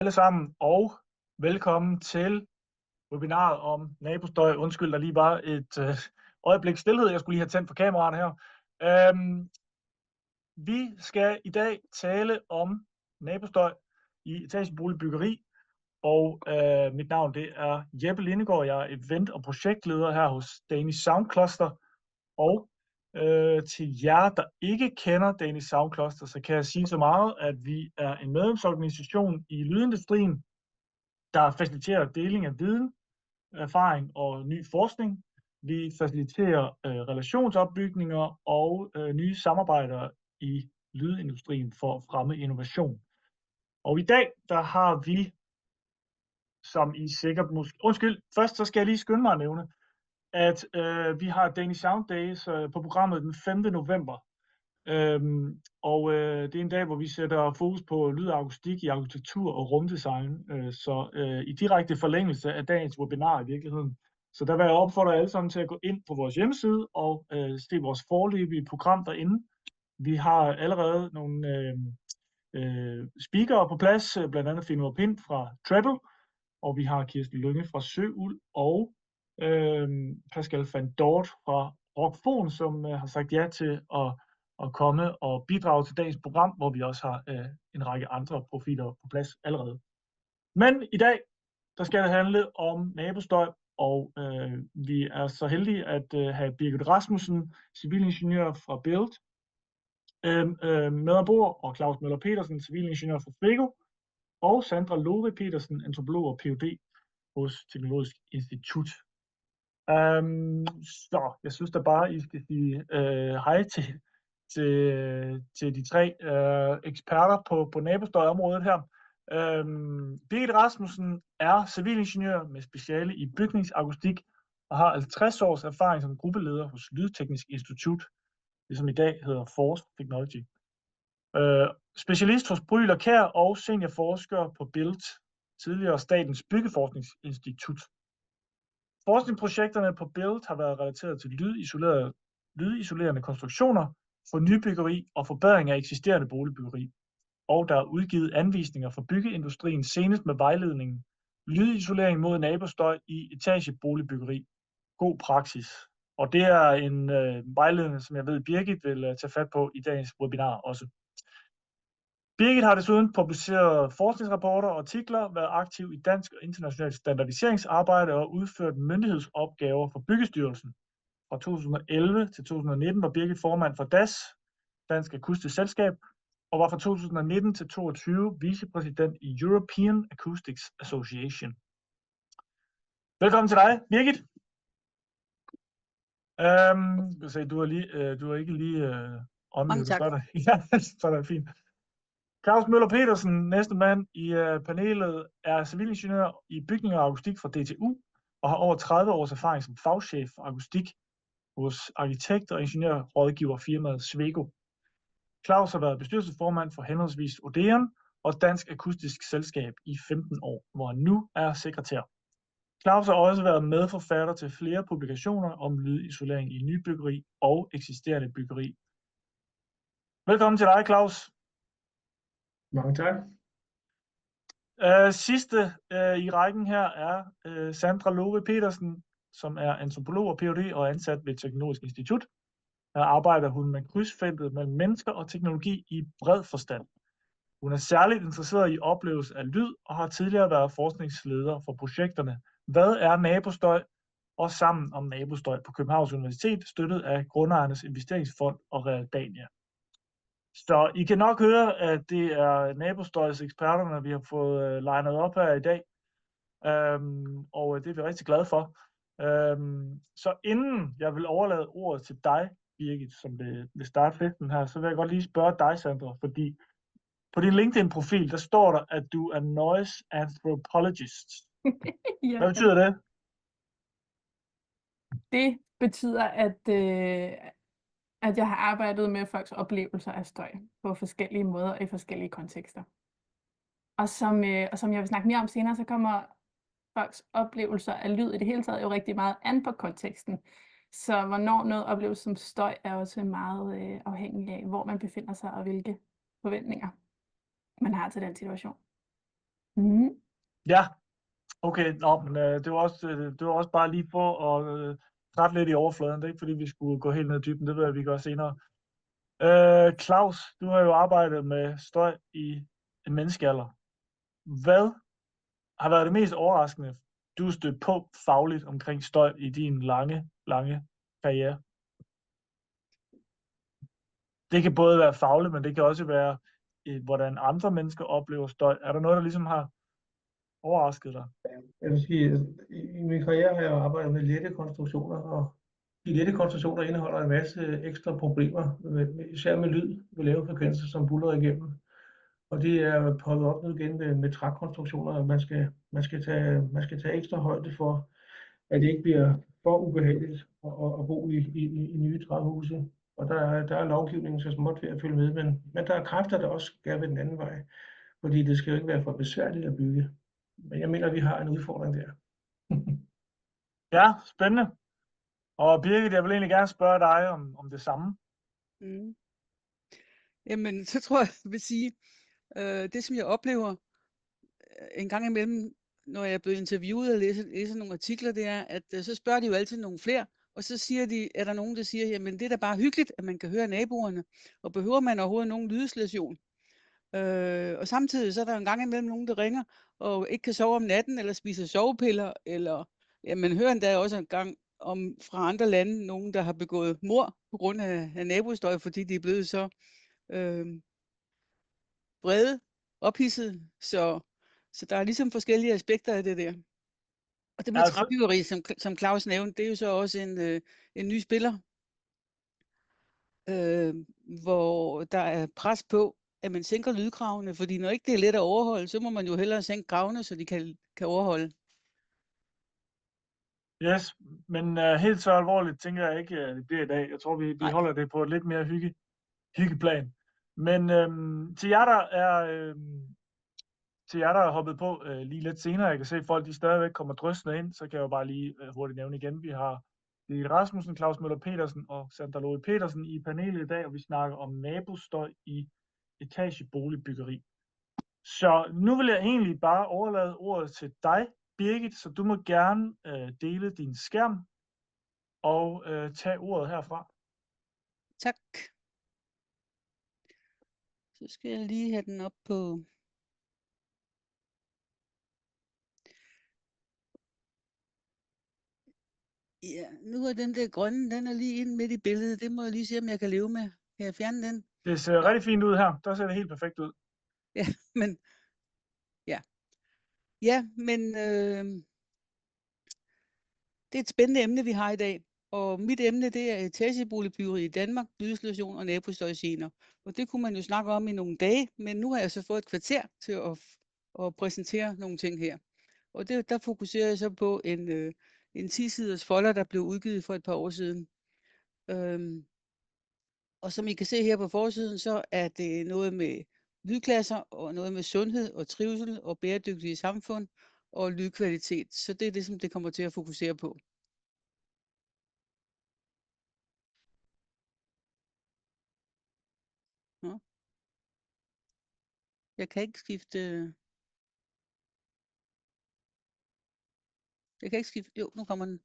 Alle sammen, og velkommen til webinaret om nabostøj. Undskyld, der lige var et øjeblik stilhed. Jeg skulle lige have tændt for kameraet her. Vi skal i dag tale om nabostøj i etageboligbyggeri, og mit navn det er Jeppe Lindegaard. Jeg er event- og projektleder her hos Danish Sound Cluster, og til jer, der ikke kender Danish Sound Cluster, så kan jeg sige så meget, at vi er en medlemsorganisation i lydindustrien, der faciliterer deling af viden, erfaring og ny forskning. Vi faciliterer relationsopbygninger og nye samarbejder i lydindustrien for at fremme innovation. Og i dag, der har vi, som I sikkert måske... Undskyld, først så skal jeg lige skynde mig at nævne, at vi har Danish Sound Days på programmet den 5. november. Det er en dag, hvor vi sætter fokus på lyd og akustik i arkitektur og rumdesign, så i direkte forlængelse af dagens webinar i virkeligheden. Så der vil jeg opfordre alle sammen til at gå ind på vores hjemmeside og se vores foreløbige program derinde. Vi har allerede nogle speakere på plads, blandt andet Finur Pind fra Treble, og vi har Kirsten Lynge fra Søuld og Pascal van Dort fra Rockfon, som har sagt ja til at komme og bidrage til dagens program, hvor vi også har en række andre profiler på plads allerede. Men i dag, der skal det handle om nabostøj, og vi er så heldige at have Birgit Rasmussen, civilingeniør fra Build, med ombord, og Claus Møller Petersen, civilingeniør fra Fego, og Sandra Lore Petersen, antropolog og Ph.D. hos Teknologisk Institut. Så jeg synes da bare, I skal sige hej til de tre eksperter på nabostøjområdet her. Birgit Rasmussen er civilingeniør med speciale i bygningsakustik og har 50 års erfaring som gruppeleder hos Lydteknisk Institut, det som i dag hedder Force Technology. Specialist hos Brüel & Kjær og seniorforsker på Build, tidligere Statens Byggeforskningsinstitut. Forskningsprojekterne på Build har været relateret til lydisolerende konstruktioner for nybyggeri og forbedring af eksisterende boligbyggeri. Og der er udgivet anvisninger for byggeindustrien, senest med vejledningen Lydisolering mod nabostøj i etageboligbyggeri. God praksis. Og det er en vejledning, som jeg ved, Birgit vil tage fat på i dagens webinar også. Birgit har desuden publiceret forskningsrapporter og artikler, været aktiv i dansk og internationalt standardiseringsarbejde og udført myndighedsopgaver for Byggestyrelsen. Fra 2011 til 2019 var Birgit formand for DAS, Dansk Akustisk Selskab, og var fra 2019 til 2022 vicepræsident i European Acoustics Association. Velkommen til dig, Birgit. Du er ikke lige Mange tak. Ja, så er det fint. Claus Møller Petersen, næste mand i panelet, er civilingeniør i bygning og akustik fra DTU og har over 30 års erfaring som fagchef for akustik hos arkitekt- og ingeniørrådgiverfirmaet Svego. Claus har været bestyrelsesformand for henholdsvis Odeon og Dansk Akustisk Selskab i 15 år, hvor han nu er sekretær. Claus har også været medforfatter til flere publikationer om lydisolering i nybyggeri og eksisterende byggeri. Velkommen til dig, Claus. Mange tak. Sidste i rækken her er Sandra Lore Petersen, som er antropolog og Ph.D. og ansat ved Teknologisk Institut. Her arbejder hun med krydsfeltet mellem mennesker og teknologi i bred forstand. Hun er særligt interesseret i oplevelse af lyd og har tidligere været forskningsleder for projekterne Hvad er nabostøj? Og Sammen om nabostøj på Københavns Universitet, støttet af Grundejernes Investeringsfond og Realdania. Så I kan nok høre, at det er nabostøjseksperterne, vi har fået legnet op her i dag. Og det er vi rigtig glade for. Så inden jeg vil overlade ordet til dig, Birgit, som vil starte festen her, så vil jeg godt lige spørge dig, Sandra, fordi på din LinkedIn-profil, der står der, at du er noise anthropologist. Ja. Hvad betyder det? Det betyder, at jeg har arbejdet med folks oplevelser af støj på forskellige måder og i forskellige kontekster. Og som jeg vil snakke mere om senere, så kommer folks oplevelser af lyd i det hele taget jo rigtig meget an på konteksten. Så hvornår noget opleves som støj er også meget afhængig af, hvor man befinder sig og hvilke forventninger man har til den situation. Mhm. Ja, okay. Nå, men det var også bare lige for at rette lidt i overfladen. Det er ikke, fordi vi skulle gå helt ned i dybden. Det ved jeg, vi gør senere. Claus, du har jo arbejdet med støj i en menneskealder. Hvad har været det mest overraskende, du har stødt på fagligt omkring støj i din lange karriere? Det kan både være fagligt, men det kan også være, hvordan andre mennesker oplever støj. Er der noget, der ligesom har overrasket dig? Jeg vil sige, i min karriere har jeg arbejdet med lette konstruktioner, og de lette konstruktioner indeholder en masse ekstra problemer, især med lyd ved lave frekvenser, som buldrer igennem. Og det er poppet op nu igen med trækonstruktioner, at man skal tage ekstra højde for, at det ikke bliver for ubehageligt at bo i nye træhuse. Og der er lovgivningen så småt ved at følge med, men der er kræfter, der også gerne vil den anden vej, fordi det skal jo ikke være for besværligt at bygge. Men jeg mener, at vi har en udfordring der. Ja, spændende. Og Birgit, jeg vil egentlig gerne spørge dig om det samme. Mm. Jamen, så tror jeg vil sige, det som jeg oplever en gang imellem, når jeg er blevet interviewet og læser nogle artikler, det er, at så spørger de jo altid nogle flere, og så er der nogen, der siger, jamen det er da bare hyggeligt, at man kan høre naboerne, og behøver man overhovedet nogen lydisolation? Og samtidig så er der en gang imellem nogen, der ringer, og ikke kan sove om natten, eller spiser sovepiller, eller ja, man hører endda også en gang om fra andre lande, nogen, der har begået mord på grund af nabostøj, fordi de er blevet så vrede, ophidset, så der er ligesom forskellige aspekter af det der. Og det med Altså, træbyggeri, som Claus nævnte, det er jo så også en ny spiller, hvor der er pres på, at man sænker lydkravene, fordi når ikke det er let at overholde, så må man jo hellere sænke kravene, så de kan overholde. yes, men helt så alvorligt tænker jeg ikke, det bliver i dag. Jeg tror, vi Nej. holder det på et lidt mere hyggeplan. Men til jer, der er hoppet på lige lidt senere, jeg kan se, at folk de stadigvæk kommer drøsende ind, så kan jeg jo bare lige hurtigt nævne igen. Vi har Birgit Rasmussen, Claus Møller Petersen og Sandra Loe Petersen i panelet i dag, og vi snakker om nabostøj i etageboligbyggeri. Så nu vil jeg egentlig bare overlade ordet til dig, Birgit, så du må gerne dele din skærm og tage ordet herfra. Tak. Så skal jeg lige have den op på... Ja, nu er den der grønne, den er lige inde midt i billedet. Det må jeg lige se, om jeg kan leve med. Kan jeg fjerne den? Det ser rigtig fint ud her. Der ser det helt perfekt ud. Ja, men... Ja, men det er et spændende emne, vi har i dag. Og mit emne, det er etageboligbyggeri i Danmark, lydisolation og nabostøjgener. Og det kunne man jo snakke om i nogle dage, men nu har jeg så fået et kvarter til at præsentere nogle ting her. Og der fokuserer jeg så på en 10-siders folder, der blev udgivet for et par år siden. Og som I kan se her på forsiden, så er det noget med lydklasser, og noget med sundhed og trivsel og bæredygtige samfund og lydkvalitet. Så det er det, som det kommer til at fokusere på. Ja. Jeg kan ikke skifte... Jo, nu kommer den.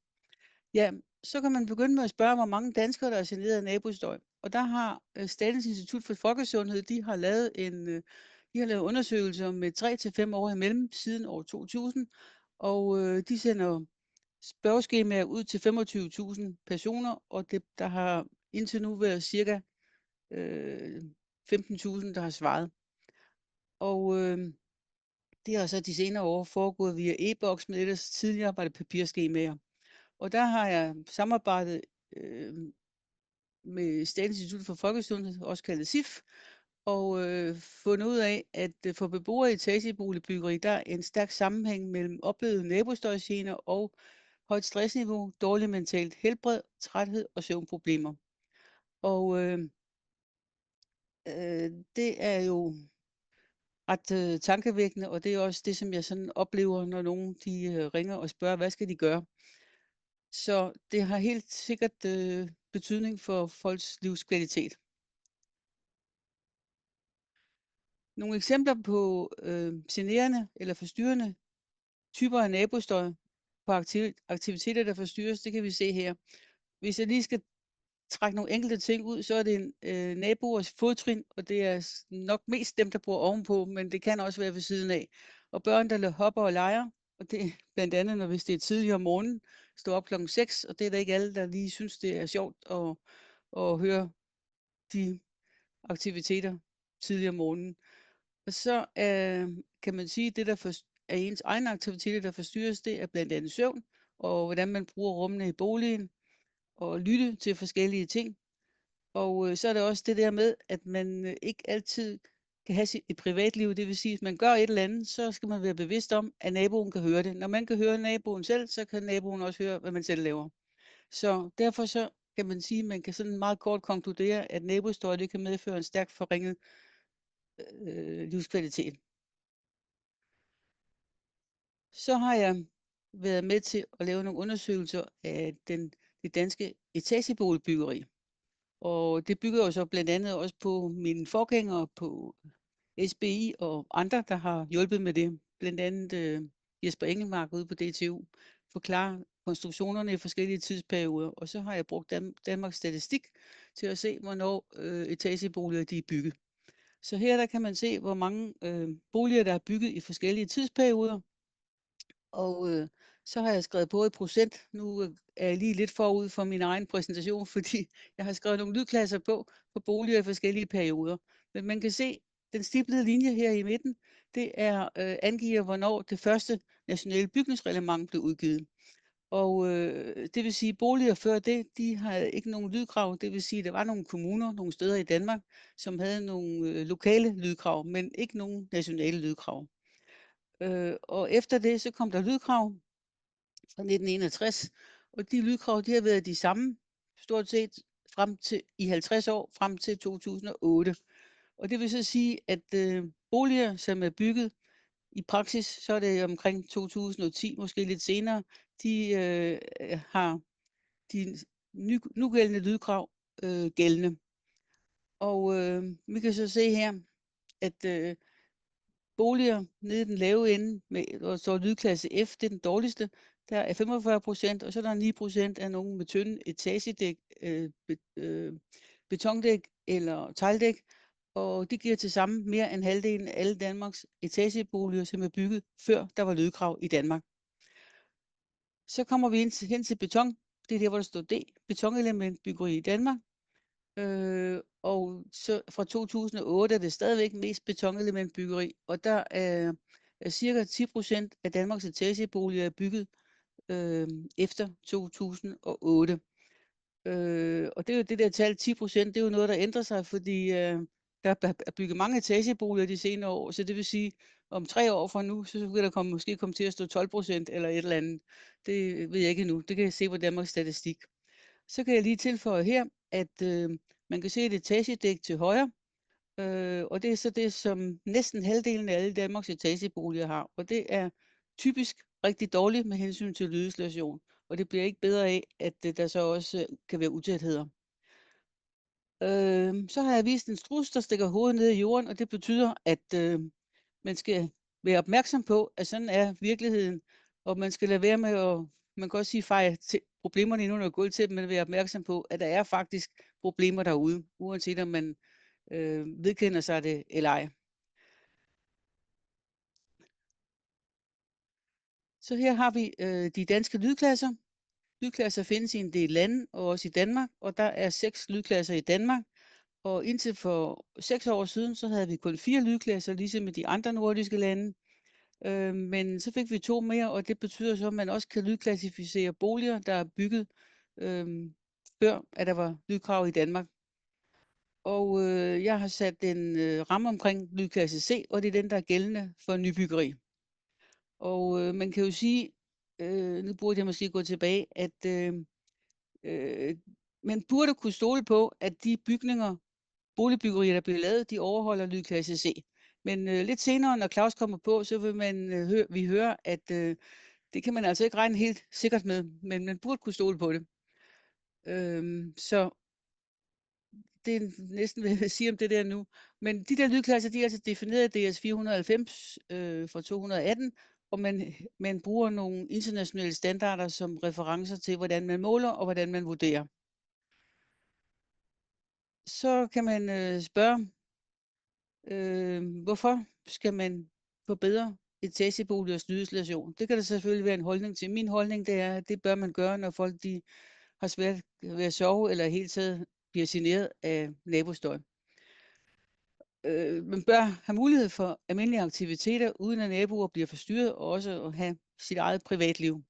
Ja, så kan man begynde med at spørge, hvor mange danskere, der er generet af nabostøj. Og der har Statens Institut for Folkesundhed, de har lavet undersøgelser med 3 til 5 år imellem siden år 2000. Og de sender spørgeskemaer ud til 25.000 personer, og der har indtil nu været cirka 15.000, der har svaret. Og det har så de senere år foregået via e-boks, men ellers tidligere var det papirskemaer. Og der har jeg samarbejdet med Statens Institut for Folkesundhed, også kaldet SIF, og fundet ud af, at for beboere i etageboligbyggeri, der er en stærk sammenhæng mellem oplevede nabostøjgener og højt stressniveau, dårligt mentalt helbred, træthed og søvnproblemer. Og det er jo ret tankevækkende, og det er også det, som jeg sådan oplever, når nogen de ringer og spørger, hvad skal de gøre? Så det har helt sikkert betydning for folks livskvalitet. Nogle eksempler på generende eller forstyrrende typer af nabostøj på aktiviteter, der forstyrres, det kan vi se her. Hvis jeg lige skal trække nogle enkelte ting ud, så er det naboers fodtrin, og det er nok mest dem, der bor ovenpå, men det kan også være ved siden af. Og børn, der hopper og leger, og det er blandt andet, hvis det er tidligere om morgenen, står op klokken 6, og det er der ikke alle, der lige synes, det er sjovt at høre de aktiviteter tidligere om morgenen. Og så kan man sige, at det, der er ens egne aktiviteter, der forstyrres, det er blandt andet søvn, og hvordan man bruger rummene i boligen, og lytte til forskellige ting. Og så er det også det der med, at man ikke altid kan have et privatliv. Det vil sige, at hvis man gør et eller andet, så skal man være bevidst om, at naboen kan høre det. Når man kan høre naboen selv, så kan naboen også høre, hvad man selv laver. Så derfor så kan man sige, at man kan sådan meget kort konkludere, at nabostøj det kan medføre en stærkt forringet livskvalitet. Så har jeg været med til at lave nogle undersøgelser af det danske etageboligbyggeri. Og det bygger jo så blandt andet også på mine forgængere på SBI og andre, der har hjulpet med det. Blandt andet Jesper Engelmark ude på DTU, forklare konstruktionerne i forskellige tidsperioder. Og så har jeg brugt Danmarks Statistik til at se, hvornår etageboliger de er bygget. Så her der kan man se, hvor mange boliger, der er bygget i forskellige tidsperioder. Og så har jeg skrevet på i procent. Nu er jeg lige lidt forud for min egen præsentation, fordi jeg har skrevet nogle lydklasser på for boliger i forskellige perioder. Men man kan se, den stiplede linje her i midten, det er angiver, hvornår det første nationale bygningsreglement blev udgivet. Og det vil sige, at boliger før det, de har ikke nogen lydkrav. Det vil sige, at der var nogle kommuner, nogle steder i Danmark, som havde nogle lokale lydkrav, men ikke nogen nationale lydkrav. Og efter det, så kom der lydkrav fra 1961, og de lydkrav, de har været de samme, stort set frem til i 50 år, frem til 2008. Og det vil så sige, at boliger, som er bygget i praksis, så er det omkring 2010, måske lidt senere, de har de nugældende lydkrav gældende. Og vi kan så se her, at boliger nede i den lave ende, hvor står lydklasse F, det er den dårligste, der er 45%, og så er der 9% af nogle med tynde etagedæk, betondæk eller tegldæk, og det giver til sammen mere end halvdelen af alle Danmarks etageboliger, som er bygget før der var lydkrav i Danmark. Så kommer vi hen til beton, det er der, hvor der står D, betonelementbyggeri i Danmark. Og så fra 2008 er det stadigvæk mest betonelementbyggeri, og der er cirka 10% af Danmarks etageboliger bygget efter 2008. Og det er jo det der tal 10%, det er jo noget, der ændrer sig, fordi der er bygget mange etageboliger de senere år, så det vil sige, om 3 år fra nu, så vil der måske komme til at stå 12% eller et eller andet. Det ved jeg ikke endnu. Det kan jeg se på Danmarks Statistik. Så kan jeg lige tilføje her, at man kan se et etagedæk til højre, og det er så det, som næsten halvdelen af alle Danmarks etageboliger har. Og det er typisk rigtig dårligt med hensyn til lydisolation, og det bliver ikke bedre af, at der så også kan være utætheder. Så har jeg vist en struds, der stikker hovedet ned i jorden, og det betyder, at man skal være opmærksom på, at sådan er virkeligheden, og man skal lade være med at, man kan også sige, feje problemerne ind under gulvtæppet, men være opmærksom på, at der er faktisk problemer derude, uanset om man vedkender sig det eller ej. Så her har vi de danske lydklasser. Lydklasser findes i en del lande, og også i Danmark, og der er 6 lydklasser i Danmark. Og indtil for 6 år siden, så havde vi kun 4 lydklasser, ligesom i de andre nordiske lande. Men så fik vi 2 mere, og det betyder så, at man også kan lydklassificere boliger, der er bygget før, at der var lydkrav i Danmark. Og jeg har sat en ramme omkring lydklasse C, og det er den, der er gældende for nybyggeri. Og man kan jo sige, nu burde jeg måske gå tilbage, at man burde kunne stole på, at de boligbyggerier, der bliver lavet, de overholder lydklasse C. Men lidt senere, når Claus kommer på, så vil vi høre, at det kan man altså ikke regne helt sikkert med, men man burde kunne stole på det. Så det er næsten, hvad jeg vil sige om det der nu. Men de der lydklasser, de er altså defineret i DS 490 fra 218, og man bruger nogle internationale standarder som referencer til, hvordan man måler og hvordan man vurderer. Så kan man spørge, hvorfor skal man forbedre etageboligers lydisolation? Det kan der selvfølgelig være en holdning til. Min holdning det er, at det bør man gøre, når folk de har svært ved at sove, eller helt taget bliver generet af nabostøj. Man bør have mulighed for almindelige aktiviteter, uden at naboer bliver forstyrret, og også at have sit eget privatliv.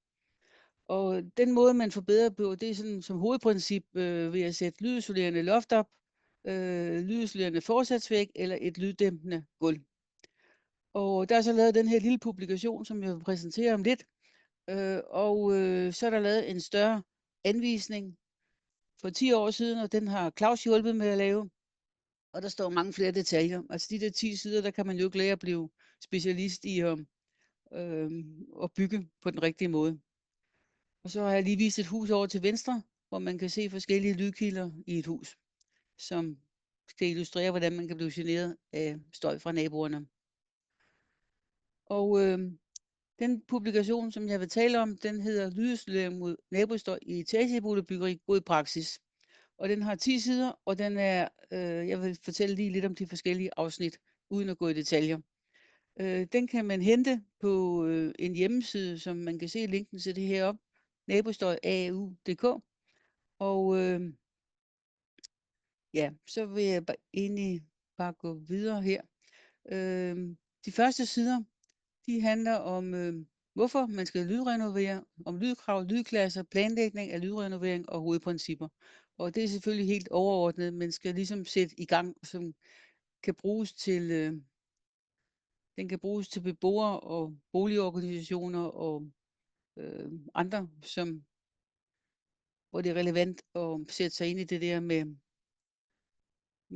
Og den måde, man forbedrer på, det er sådan som hovedprincip ved at sætte lydisolerende loft op, lydisolerende forsatsvæg eller et lyddæmpende gulv. Og der er så lavet den her lille publikation, som jeg vil præsentere om lidt. Så er der lavet en større anvisning for 10 år siden, og den har Claus hjulpet med at lave. Og der står mange flere detaljer. Altså de der 10 sider, der kan man jo ikke lære at blive specialist i at bygge på den rigtige måde. Og så har jeg lige vist et hus over til venstre, hvor man kan se forskellige lydkilder i et hus, som skal illustrere, hvordan man kan blive generet af støj fra naboerne. Og den publikation, som jeg vil tale om, den hedder Lydisolering mod nabostøj i etageboligbyggeri, god praksis. Og den har 10 sider, og den er, jeg vil fortælle lige lidt om de forskellige afsnit, uden at gå i detaljer. Den kan man hente på en hjemmeside, som man kan se linken til det heroppe, nabostøj.au.dk. Og ja, så vil jeg egentlig bare gå videre her. De første sider, de handler om, hvorfor man skal lydrenovere, om lydkrav, lydklasser, planlægning af lydrenovering og hovedprincipper. Og det er selvfølgelig helt overordnet, men skal ligesom sætte i gang, som kan bruges til, den kan bruges til beboere og boligorganisationer og andre, hvor det er relevant at sætte sig ind i det der med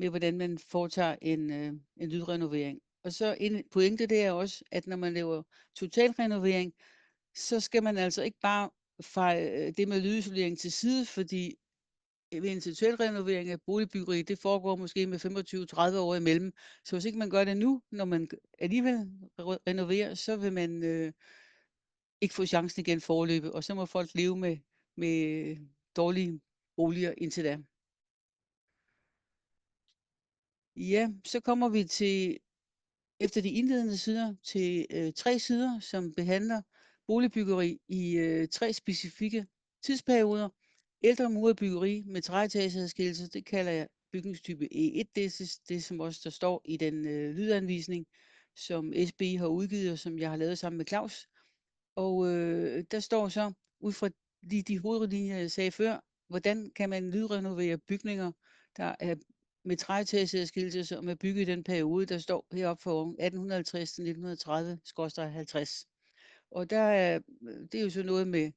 hvordan man foretager en lydrenovering. Og så en pointe det er også, at når man laver totalrenovering, så skal man altså ikke bare feje det med lydisolering til side, fordi ved en totalrenovering af boligbyggeri, det foregår måske med 25-30 år imellem. Så hvis ikke man gør det nu, når man alligevel renoverer, så vil man ikke få chancen igen forløbe, og så må folk leve med dårlige boliger indtil da. Ja, så kommer vi til, efter de indledende sider, til 3 sider, som behandler boligbyggeri i 3 specifikke tidsperioder. Ældre muret byggeri med træetageadskillelse, det kalder jeg bygningstype E1. Det er det, som også der står i den lydanvisning, som SBI har udgivet, og som jeg har lavet sammen med Claus. Og der står så, ud fra de hovedlinjer, jeg sagde før, hvordan kan man lydrenovere bygninger, der er med træetageadskillelse, som er bygget i den periode, der står heroppe for 1850 til 1930-50. Og det er jo så noget med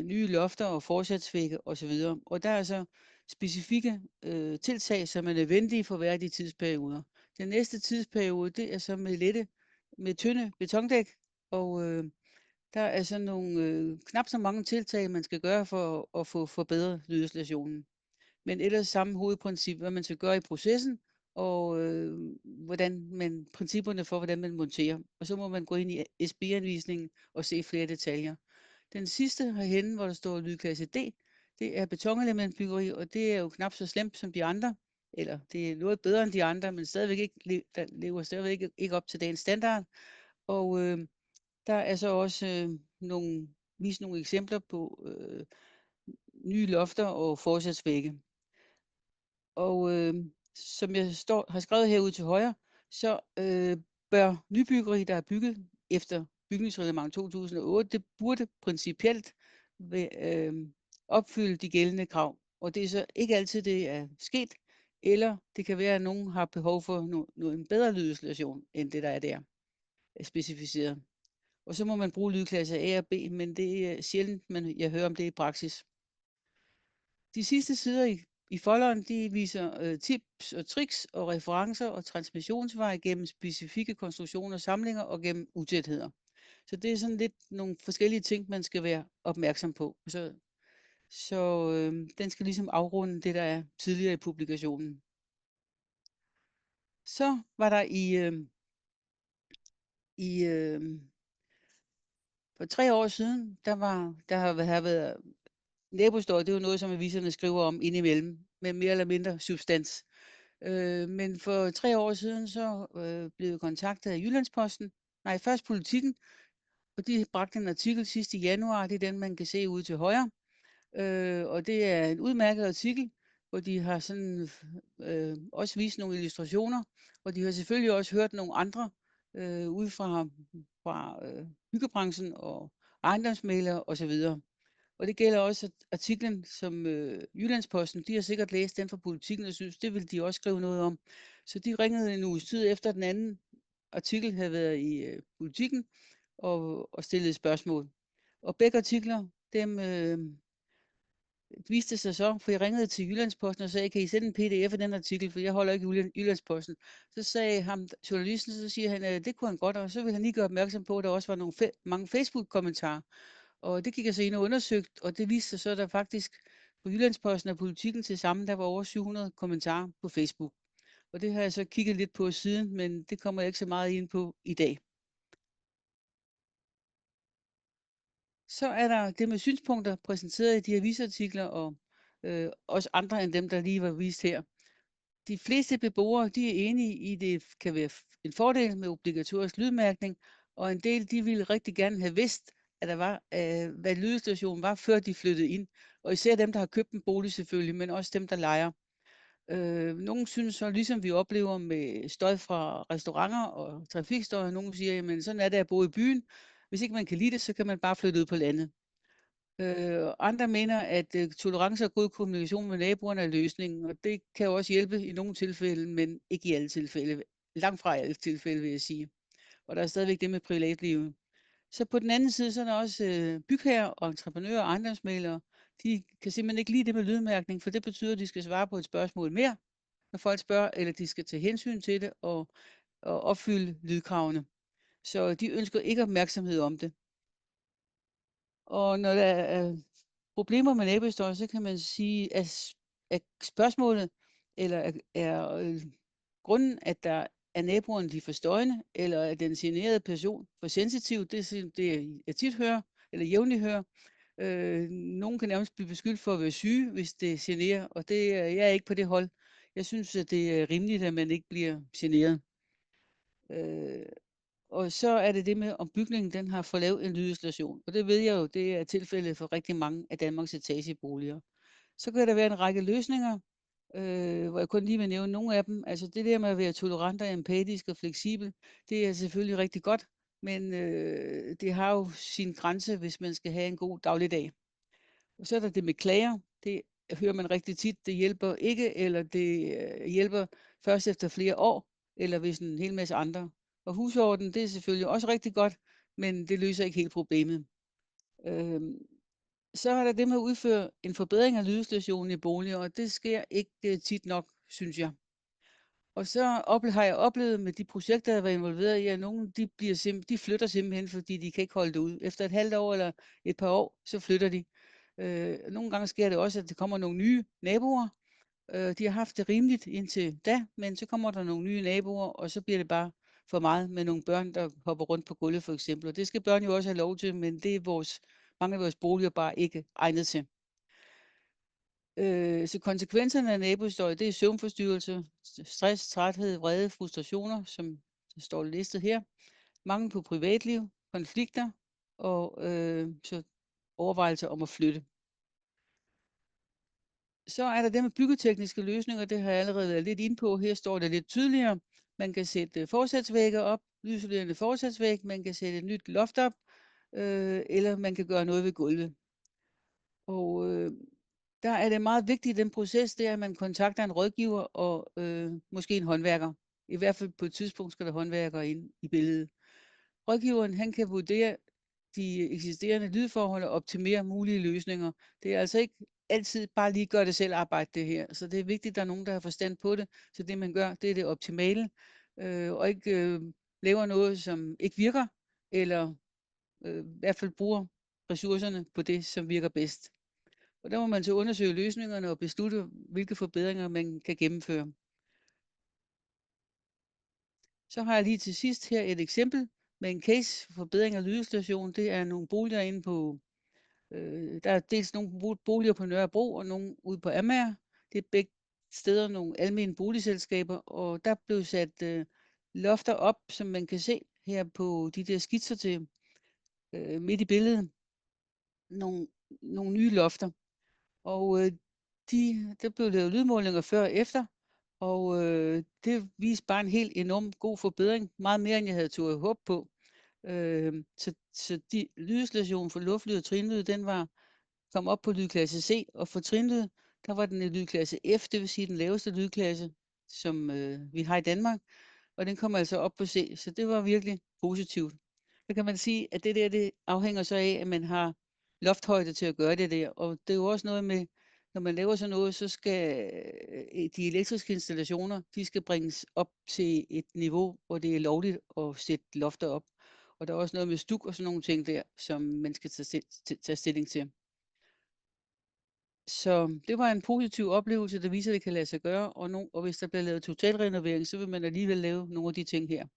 nye lofter og forsatsvægge osv. Og der er så specifikke tiltag, som er nødvendige for hver af de tidsperioder. Den næste tidsperiode, det er så med tynde betondæk, og der er så nogle knap så mange tiltag, man skal gøre for at få forbedret lydisolationen. Men ellers samme hovedprincip, hvad man skal gøre i processen, og principperne for, hvordan man monterer. Og så må man gå ind i SB-anvisningen og se flere detaljer. Den sidste herhenne, hvor der står lydklasse D, det er betonelementbyggeri, og det er jo knap så slemt som de andre, eller det er noget bedre end de andre, men lever stadigvæk ikke op til dagens standard. Og der er så også nogle eksempler på nye lofter og forsatsvægge. Og som jeg har skrevet herude til højre, så bør nybyggeri, der er bygget efter bygningsreglement 2008, det burde principielt opfylde de gældende krav. Og det er så ikke altid, det er sket, eller det kan være, at nogen har behov for en bedre lydisolation, end det der er der specificeret. Og så må man bruge lydklasse A og B, men det er sjældent, jeg hører om det i praksis. De sidste sider i folderen, de viser tips og tricks og referencer og transmissionsveje gennem specifikke konstruktioner, samlinger og gennem utætheder. Så det er sådan lidt nogle forskellige ting, man skal være opmærksom på. Så Så den skal ligesom afrunde det, der er tidligere i publikationen. Så var der for 3 år siden, der har været nabohistorie, det er jo noget, som aviserne skriver om indimellem, med mere eller mindre substans. Men for 3 år siden, så blev jeg kontaktet af Jyllandsposten, nej, først Politikken, og de bragte en artikel sidst i januar, det er den, man kan se ude til højre. Og det er en udmærket artikel, hvor de har sådan også vist nogle illustrationer, og de har selvfølgelig også hørt nogle andre ude fra byggebranchen og ejendomsmæglere osv. Og det gælder også artiklen, som Jyllandsposten, de har sikkert læst den fra Politikken og synes, det vil de også skrive noget om. Så de ringede en uges tid efter den anden artikel havde været i Politikken og stillede spørgsmål. Og begge artikler, dem viste sig så, for jeg ringede til Jyllandsposten og sagde, kan I sende en pdf af den artikel, for jeg holder ikke Jyllandsposten. Så sagde ham, journalisten, så siger han, det kunne han godt, og så ville han lige gøre opmærksom på, at der også var mange Facebook-kommentarer. Og det gik jeg så ind og undersøgt, og det viste sig så, at der faktisk på Jyllandsposten og Politikken til sammen, der var over 700 kommentarer på Facebook. Og det har jeg så kigget lidt på siden, men det kommer jeg ikke så meget ind på i dag. Så er der det med synspunkter præsenteret i de avisartikler, og også andre end dem, der lige var vist her. De fleste beboere, de er enige i, at det kan være en fordel med obligatorisk lydmærkning, og en del, de ville rigtig gerne have vidst, at der var, hvad lydstationen var, før de flyttede ind. Og især dem, der har købt en bolig selvfølgelig, men også dem, der lejer. Nogle synes så, ligesom vi oplever med støj fra restauranter og trafikstøj, nogle siger, jamen sådan er det at bo i byen. Hvis ikke man kan lide det, så kan man bare flytte ud på landet. Andre mener, at tolerance og god kommunikation med naboerne er løsningen, og det kan jo også hjælpe i nogle tilfælde, men ikke i alle tilfælde. Langt fra alle tilfælde, vil jeg sige. Og der er stadigvæk det med privatlivet. Så på den anden side, så er der også bygherrer og entreprenører og ejendomsmælere. De kan simpelthen ikke lide det med lydmærkning, for det betyder, at de skal svare på et spørgsmål mere, når folk spørger, eller de skal tage hensyn til det og opfylde lydkravene. Så de ønsker ikke opmærksomhed om det. Og når der er problemer med nabohistorie, så kan man sige, at spørgsmålet, eller er grunden, at der er naboerne, de er for støjende, eller er den generede person for sensitiv, det jeg tit hører, eller jævnligt hører. Nogen kan nærmest blive beskyldt for at være syge, hvis det generer, og jeg er ikke på det hold. Jeg synes, at det er rimeligt, at man ikke bliver generet. Og så er det med, om bygningen den har for lav en lydisolation. Og det ved jeg jo, det er tilfældet for rigtig mange af Danmarks etageboliger. Så kan der være en række løsninger, hvor jeg kun lige vil nævne nogle af dem. Altså det der med at være tolerant og empatisk og fleksibel, det er selvfølgelig rigtig godt, men det har jo sin grænse, hvis man skal have en god dagligdag. Og så er der det med klager. Det hører man rigtig tit. Det hjælper ikke, eller det hjælper først efter flere år, eller hvis en hel masse andre. Og husorden, det er selvfølgelig også rigtig godt, men det løser ikke helt problemet. Så er der det med at udføre en forbedring af lydstationen i boliger, og det sker ikke tit nok, synes jeg. Og så har jeg oplevet med de projekter, jeg var involveret i, at nogle de flytter simpelthen, fordi de kan ikke holde det ud. Efter et halvt år eller et par år, så flytter de. Nogle gange sker det også, at der kommer nogle nye naboer. De har haft det rimeligt indtil da, men så kommer der nogle nye naboer, og så bliver det bare for meget med nogle børn, der hopper rundt på gulvet for eksempel. Og det skal børn jo også have lov til, men det er mange af vores boliger bare ikke egnet til. Så konsekvenserne af nabohistorie, det er søvnforstyrrelse, stress, træthed, vrede, frustrationer, som står listet her, mangel på privatliv, konflikter og så overvejelser om at flytte. Så er der det med byggetekniske løsninger, det har jeg allerede været lidt inde på. Her står det lidt tydeligere. Man kan sætte forsatsvægge op, lysisolerende forsatsvæg, man kan sætte et nyt loft op, eller man kan gøre noget ved gulvet. Og der er det meget vigtigt i den proces, det er, at man kontakter en rådgiver og måske en håndværker. I hvert fald på et tidspunkt skal der håndværkere ind i billedet. Rådgiveren han kan vurdere de eksisterende lydforhold og optimere mulige løsninger. Det er altså ikke altid bare lige gøre det selv arbejde det her. Så det er vigtigt, at der er nogen, der har forstand på det. Så det man gør, det er det optimale. Og ikke laver noget, som ikke virker, eller i hvert fald bruger ressourcerne på det, som virker bedst. Og der må man så undersøge løsningerne og beslutte, hvilke forbedringer man kan gennemføre. Så har jeg lige til sidst her et eksempel med en case for forbedring af lydinstallation. Det er nogle boliger inde på, der er dels nogle boliger på Nørrebro og nogle ude på Amager. Det er begge steder nogle almene boligselskaber, og der blev sat lofter op, som man kan se her på de der skitser til midt i billedet. Nogle nye lofter. Og der blev lavet lydmålinger før og efter, og det viste bare en helt enorm god forbedring, meget mere end jeg havde turde håbe på. Så lydinstallationen for luftlyd og trinlyd, den kom op på lydklasse C, og for trinlyd, der var den i lydklasse F, det vil sige den laveste lydklasse, som vi har i Danmark, og den kom altså op på C, så det var virkelig positivt. Så kan man sige, at det afhænger så af, at man har lofthøjde til at gøre det der, og det er jo også noget med, når man laver sådan noget, så skal de elektriske installationer, de skal bringes op til et niveau, hvor det er lovligt at sætte lofter op. Og der er også noget med stuk og sådan nogle ting der, som man skal tage stilling til. Så det var en positiv oplevelse, der viser, at det kan lade sig gøre, og hvis der bliver lavet totalrenovering, så vil man alligevel lave nogle af de ting her.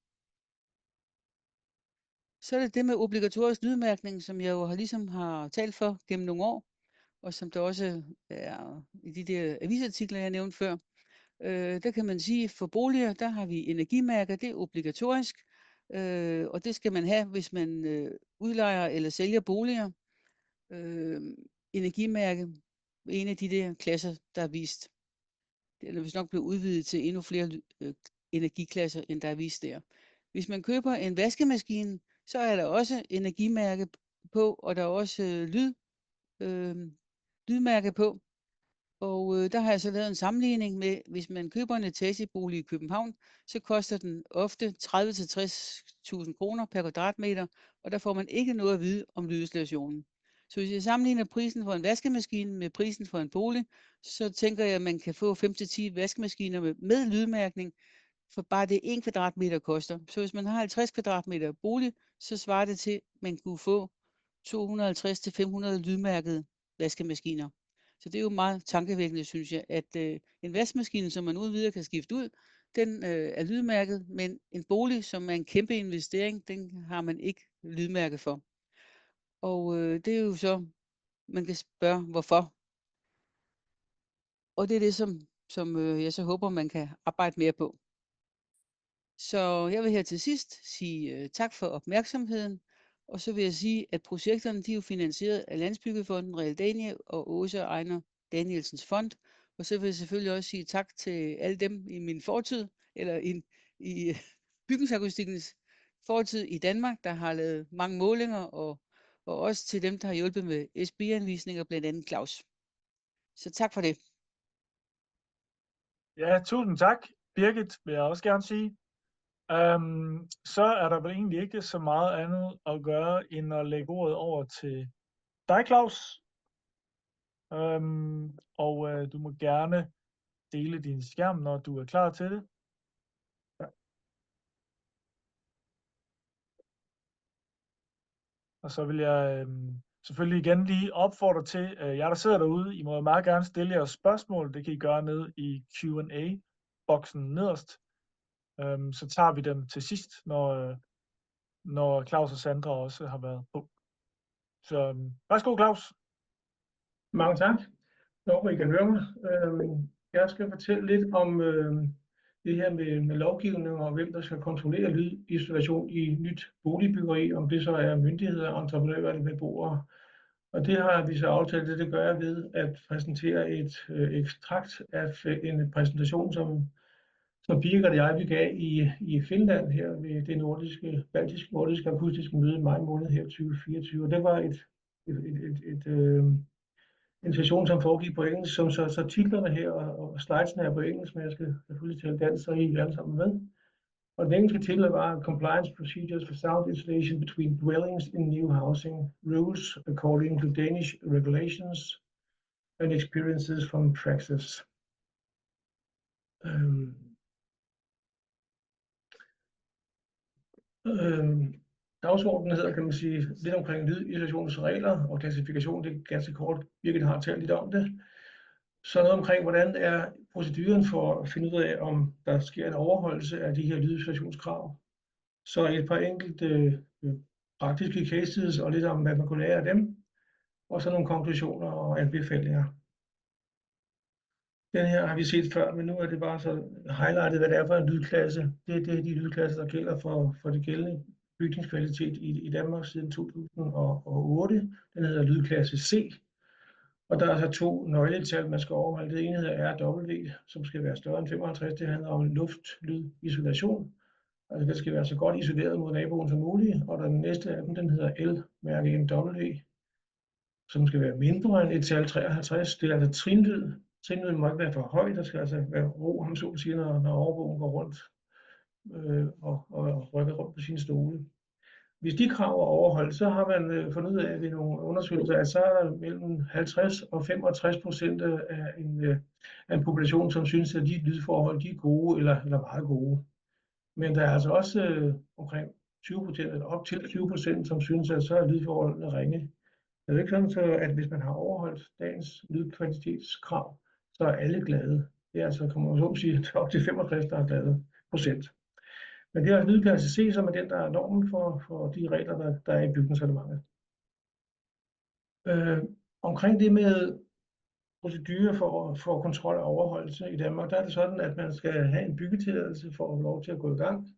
Så er det med obligatorisk lydmærkning, som jeg jo ligesom har talt for gennem nogle år, og som der også er i de der avisartikler, jeg nævnte før. Der kan man sige, at for boliger, der har vi energimærker, det er obligatorisk, og det skal man have, hvis man udlejer eller sælger boliger. Energimærke, en af de der klasser, der er vist. Det er vist nok blevet udvidet til endnu flere energiklasser, end der er vist der. Hvis man køber en vaskemaskine, så er der også energimærke på, og der er også lydmærke på. Og der har jeg så lavet en sammenligning med, hvis man køber en etagebolig i København, så koster den ofte 30-60.000 kroner per kvadratmeter, og der får man ikke noget at vide om lydinstallationen. Så hvis jeg sammenligner prisen for en vaskemaskine med prisen for en bolig, så tænker jeg, at man kan få 5-10 vaskemaskiner med lydmærkning, for bare det 1 kvadratmeter koster. Så hvis man har 50 kvadratmeter bolig, så svarer det til, at man kunne få 250-500 lydmærkede vaskemaskiner. Så det er jo meget tankevækkende, synes jeg, at en vaskemaskine, som man uden videre kan skifte ud, den er lydmærket, men en bolig, som er en kæmpe investering, den har man ikke lydmærke for. Og det er jo så, man kan spørge, hvorfor. Og det er det, som jeg så håber, man kan arbejde mere på. Så jeg vil her til sidst sige tak for opmærksomheden, og så vil jeg sige, at projekterne de er jo finansieret af Landsbyggefonden, Realdania og Åse og Ejner Danielsens fond. Og så vil jeg selvfølgelig også sige tak til alle dem i min fortid, eller i bygningsakustikkens fortid i Danmark, der har lavet mange målinger, og også til dem, der har hjulpet med SB-anvisninger, blandt andet Claus. Så tak for det. Ja, tusind tak, Birgit, vil jeg også gerne sige. Så er der vel egentlig ikke så meget andet at gøre, end at lægge ordet over til dig, Claus. Du må gerne dele din skærm, når du er klar til det. Ja. Og så vil jeg selvfølgelig igen lige opfordre til, jer der sidder derude, I må meget gerne stille jeres spørgsmål. Det kan I gøre nede i Q&A-boksen nederst. Så tager vi dem til sidst, når Claus og Sandra også har været på. Så værsgo, Claus. Mange tak. Jeg håber, I kan høre mig. Jeg skal fortælle lidt om det her med lovgivning og hvem der skal kontrollere lydinstallation i nyt boligbyggeri, om det så er myndigheder, entreprenører eller beboere. Og det har vi så aftalt, det gør jeg ved at præsentere et ekstrakt af en præsentation, som Birgit og jeg gav i Finland her ved det baltisk-nordiske akustiske møde i maj måned her 2024. Og det var en session, som foregik på engelsk, så titlerne her og slidesene er på engelsk, men jeg skal selvfølgelig tale dansk, så I er alle sammen med. Og den engelske titel var Compliance Procedures for Sound Installation Between Dwellings in New Housing, Rules According to Danish Regulations and Experiences from Praxis. dagsordenen hedder, kan man sige, lidt omkring lydisolationsregler og klassifikation. Det er ganske kort. Birgit har talt lidt om det. Så noget omkring, hvordan er proceduren for at finde ud af, om der sker en overholdelse af de her lydisolationskrav. Så et par enkelte praktiske cases og lidt om, hvad man kunne lære af dem. Og så nogle konklusioner og anbefalinger. Den her har vi set før, men nu er det bare så highlightet, hvad det er for en lydklasse. Det er de lydklasser, der gælder for det gældende bygningskvalitet i Danmark siden 2008. Den hedder lydklasse C. Og der er altså 2 nøgletal, man skal overholde. Det ene hedder RW, som skal være større end 55. Det handler om luftlydisolation. Altså det skal være så godt isoleret mod naboen som muligt. Og den næste af dem, den hedder L, mærke MW, som skal være mindre end et tal 53. Det er altså trinlyd. Trinlyden må ikke være for høj. Der skal altså være ro, om så siger, når overvågen går rundt og rykker rundt på sine stole. Hvis de krav er overholdt, så har man fundet ud af ved nogle undersøgelser, at så er der mellem 50 og 65% af en population, som synes, at de lydforhold de er gode eller meget gode. Men der er altså også omkring 20% eller op til 20%, som synes, at så er lydforholdene ringe. Det er ikke sådan, så at hvis man har overholdt dagens lydkvalitetskrav, så er alle glade. Det er altså, kan man så sige, op til 65, der er glade procent. Men det er lydklasse C, som er den, der er normen for de regler, der er i bygningsreglementet. Omkring det med procedurer for kontrol og overholdelse i Danmark, der er det sådan, at man skal have en byggetilladelse for at få lov til at gå i gang.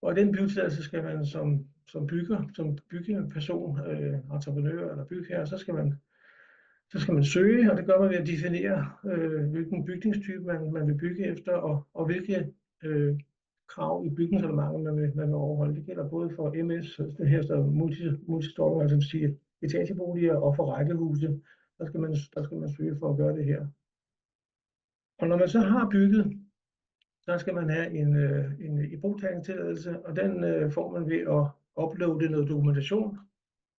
Og i den byggetilladelse skal man som byggeperson, entreprenør eller bygherre, så skal man søge, og det gør man ved at definere, hvilken bygningstype man vil bygge efter, og hvilke krav i bygningsreglementet man vil overholde. Det gælder både for MS, det her står multistormer, altså siger etageboliger, og for rækkehuse. Der skal man søge for at gøre det her. Og når man så har bygget, så skal man have en ibrugtagningstilladelse, og den får man ved at uploade noget dokumentation,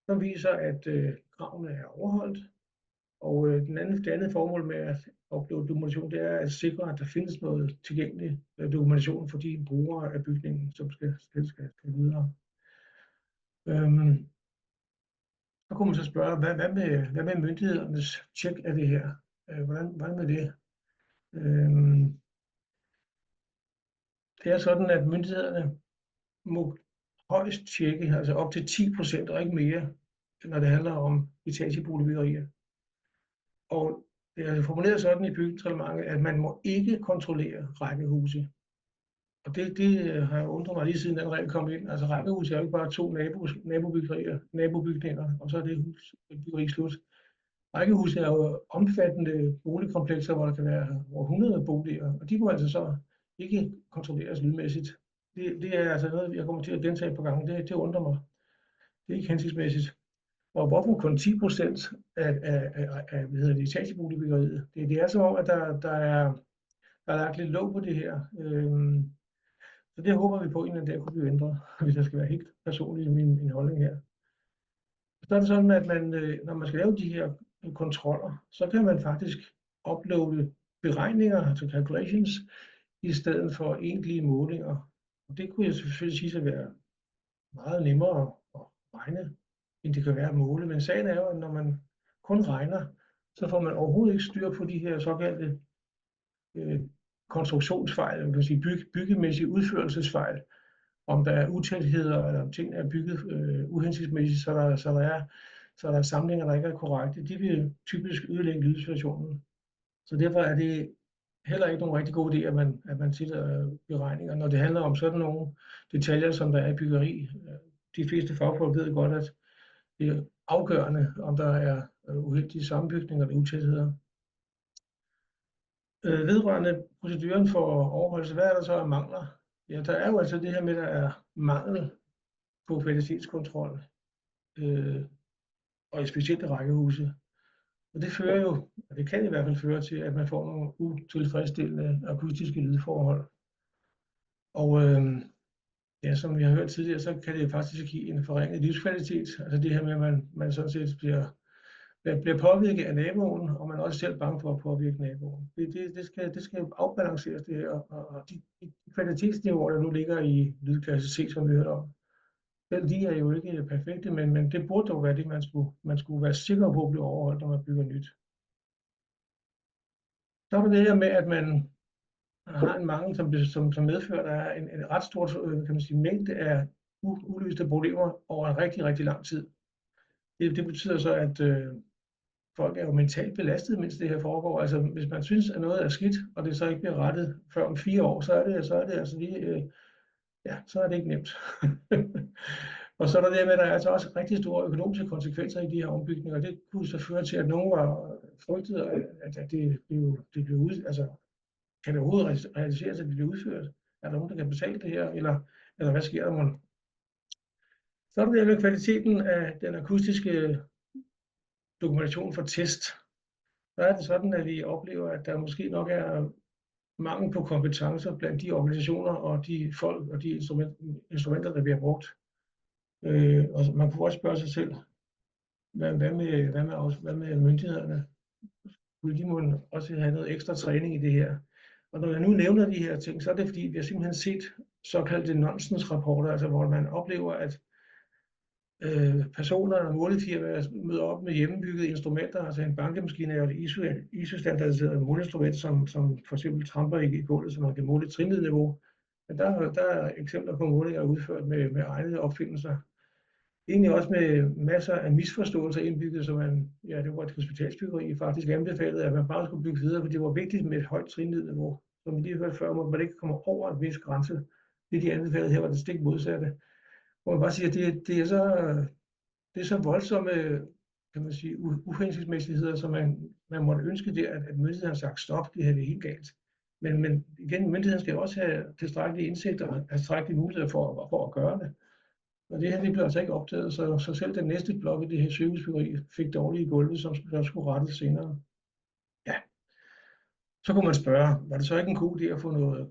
som viser, at kravene er overholdt. Og det andet formål med at uploade dokumentation, det er at sikre, at der findes noget tilgængelig dokumentation for de brugere af bygningen, som skal videre. Så kunne man så spørge, hvad med myndighedernes tjek af det her? Hvordan med det? Det er sådan, at myndighederne må højst tjekke, altså op til 10% og ikke mere, når det handler om etageboligbyggerier. Og det er formuleret sådan i bygningsreglementet, at man må ikke kontrollere rækkehuse. Og det har jeg undret mig lige siden den regel kom ind. Altså rækkehuse er jo ikke bare 2 nabobygninger, og så er det byggeri slut. Rækkehuse er jo omfattende boligkomplekser, hvor der kan være over 100 boliger, og de må altså så ikke kontrolleres lydmæssigt. Det er altså noget, jeg kommer til at gentage på gangen. Det undrer mig. Det er ikke hensigtsmæssigt. Og hvorfor kun 10% af etageboligbyggeriet? Det er som om, at der er lagt lidt låg på det her. Så det håber vi på, at en dag kunne blive ændret, hvis jeg skal være helt personlig i min holdning her. Så er det sådan, at når man skal lave de her kontroller, så kan man faktisk uploade beregninger, altså calculations, i stedet for egentlige målinger. Og det kunne jeg selvfølgelig sige at være meget nemmere at regne, end det kan være at måle. Men sagen er jo, at når man kun regner, så får man overhovedet ikke styr på de her såkaldte konstruktionsfejl, man kan sige byggemæssige udførelsesfejl, om der er utætheder, eller om ting er bygget uhensigtsmæssigt, så der er samlinger, der ikke er korrekte. De vil typisk ødelægge lydsituationen. Så derfor er det heller ikke nogen rigtig god idé, at man tillader beregninger, når det handler om sådan nogle detaljer, som der er i byggeri. De fleste fagfolk ved godt, at det er afgørende, om der er uheldige sammenbygninger eller utætheder. Vedrørende proceduren for overholdelse, hvad er der så af mangler? Ja, der er jo altså det her med, at der er mangel på kvalitetskontrol, og i specielt rækkehuse. Og det fører jo, og det kan i hvert fald føre til, at man får nogle utilfredsstillende akustiske lydforhold. Og ja, som vi har hørt tidligere, så kan det faktisk give en forringet livskvalitet. Altså det her med, at man sådan set bliver påvirket af naboen, og man er også selv bange for at påvirke naboen. Det skal afbalanceres det her, og de kvalitetsniveauer, der nu ligger i lydklasse C, som vi hørte om, Selv de er jo ikke perfekte, men det burde dog være det, man skulle være sikker på at blive overholdt, når man bygger nyt. Så er der det her med, at man har en mangel, som medfører, at der er en ret stor kan man sige, mængde af uløste problemer over en rigtig, rigtig lang tid. Det betyder så, at folk er jo mentalt belastet, mens det her foregår. Altså hvis man synes, at noget er skidt, og det så ikke bliver rettet før om 4 år, så er det altså lige, så er det ikke nemt. Og så er der det med, at der er altså også rigtig store økonomiske konsekvenser i de her ombygninger. Det kunne så føre til, at nogen var frygtet, at det blev altså, kan det overhovedet realiseres, at det bliver udført? Er der nogen, der kan betale det her, eller hvad sker der mon? Så er der det med kvaliteten af den akustiske dokumentation for test. Så er det sådan, at vi oplever, at der måske nok er mangel på kompetencer blandt de organisationer og de folk og de instrumenter, der bliver brugt. Og man kunne også spørge sig selv, hvad med myndighederne? Skulle de må også have noget ekstra træning i det her? Og når jeg nu nævner de her ting, så er det fordi, vi har simpelthen set såkaldte nonsensrapporter, altså hvor man oplever, at personer og målefirmaer møder op med hjemmebyggede instrumenter, altså en bankemaskine er et ISO-standardiseret måleinstrument, som for eksempel tramper i gulvet, så man kan måle et trinniveau. Men der er eksempler på målinger udført med egne opfindelser. Egentlig også med masser af misforståelser indbygget, så det var et hospitalsbyggeri faktisk anbefalede, at man bare skulle bygge videre, for det var vigtigt med et højt trinniveau. Som vi lige hørte før, hvor man ikke kommer over en vis grænse. Det de anbefalede her var det stik modsatte. Hvor man bare siger, at det er så voldsomme, kan man sige, uhensigtsmæssigheder, som man måtte ønske der, at myndigheden har sagt stop, det her det er helt galt. Men igen, myndigheden skal også have tilstrækkelige indsigter og have tilstrækkelige muligheder for at gøre det. Og det her det blev altså ikke opdaget, så selv den næste blok i det her sygehusbyggeri fik dårlige gulve, som skulle rettes senere. Ja. Så kunne man spørge, var det så ikke en god idé at få noget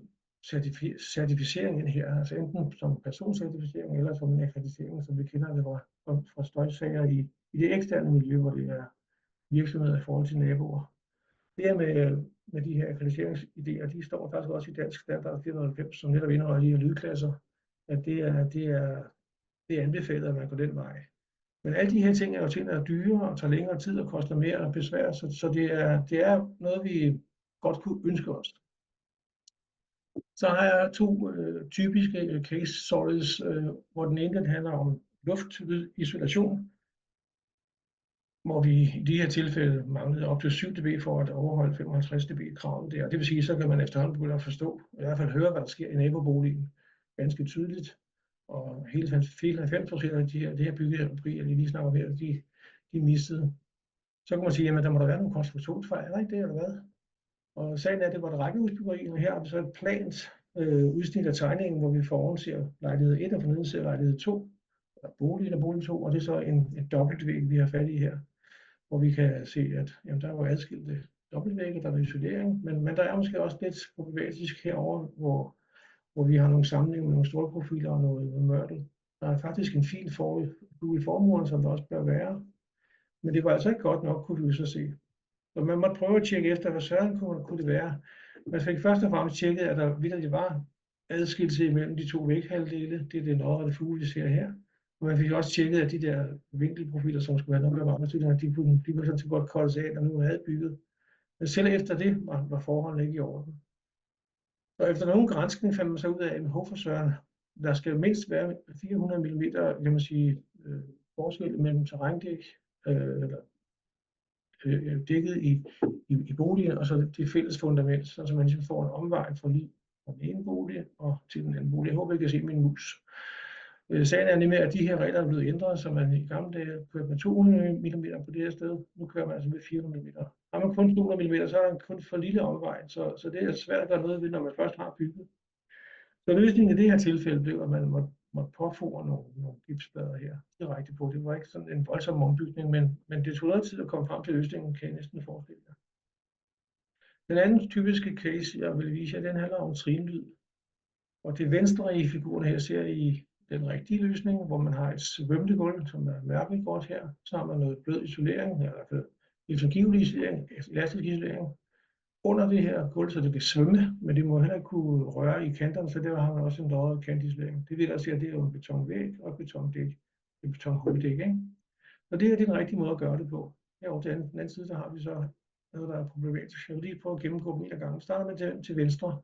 certificering ind her, altså enten som personcertificering eller som en akkreditering, som vi kender det fra støjsager i det eksterne miljø, hvor det er virksomheder i forhold til naboer. Det her med de her akkrediteringsidéer, de står faktisk også i Dansk Standard 490, som netop indeholder de her lydklasser, at det er anbefalet, at man går den vej. Men alle de her ting er jo ting, der er dyre og tager længere tid og koster mere besvær, så det er noget, vi godt kunne ønske os. Så har jeg 2 typiske case stories, hvor den ene handler om luftisolation, hvor vi i de her tilfælde manglede op til 7 dB for at overholde 55 dB kravet der. Det vil sige, så kan man efterhånden begynde at forstå, i hvert fald høre, hvad der sker i naboboligen ganske tydeligt. Og hele 90% af det her byggeri, jeg lige snakker her, de mistede. Så kan man sige, jamen der må der være nogle konstruktionsfejl, er der ikke det, eller hvad? Og sagen er, at det var et rækkehusbyggeri, og her har vi så et plant udsnit af tegningen, hvor vi for oven ser lejlighed 1 og for neden ser lejlighed 2, eller bolig 1 og bolig 2, og det er så en dobbeltvæg, vi har fat i her, hvor vi kan se, at jamen, der er jo adskilte dobbeltvægge, der er isolering, men der er måske også lidt problematisk herover, hvor vi har nogle sammenhæng med nogle store profiler og noget mørtel. Der er faktisk en fin flue i formuren, som der også bør være, men det var altså ikke godt nok, kunne vi så se. Så man måtte prøve at tjekke efter, hvad søren kunne det være. Man fik først og fremmest tjekket, at der vitterligt var adskillelse imellem de 2 væghalvdele. Det er den lodrette flue, vi ser her. Og man fik også tjekket, at de der vinkelprofiler, som skulle have nogle af varmestillerne, de kunne sådan set godt koldes af, når nu havde bygget. Men selv efter det var forholdene ikke i orden. Og efter nogen granskning fandt man så ud af, at for søren, der skal mindst være 400 mm, kan man sige, forskel mellem terrændæk, eller dækket i boligen, og så det fælles fundament, så man ligesom får en omvej fra den ene bolig og til den anden bolig. Jeg håber, I kan se min mus. Sagen er nemlig, at de her regler er blevet ændret, så man i gamle dage kørte med 200 mm på det her sted. Nu kører man altså med 400 mm. Har man kun 200 mm, så er der kun for lille omvej, så det er svært at gøre noget ved, når man først har bygget. Så løsningen i det her tilfælde blev, at man måtte påføre nogle gipsplader her direkte på. Det var ikke sådan en voldsom ombygning, men det tog noget tid at komme frem til løsningen, kan I næsten forestille jer. Den anden typiske case, jeg vil vise jer, den handler om trinlyd. Og det venstre i figuren her ser I den rigtige løsning, hvor man har et svømmegulv, som er mærket godt her. Så har man noget blød isolering, eller i hvert fald isolering, elastisk isolering. under det her gulv, så det kan svømme, men det må heller ikke kunne røre i kanterne, så der har man også en lodret kantisolering. Det vil altså sige, at det er jo en betonvæg og et betondæk, et betonhuldæk, ikke? Og det her det er den rigtige måde at gøre det på. Herovre til den anden side, der har vi så noget, der er problematisk. Jeg vil lige prøve at gennemgå dem en af gangen. Vi starter med til venstre.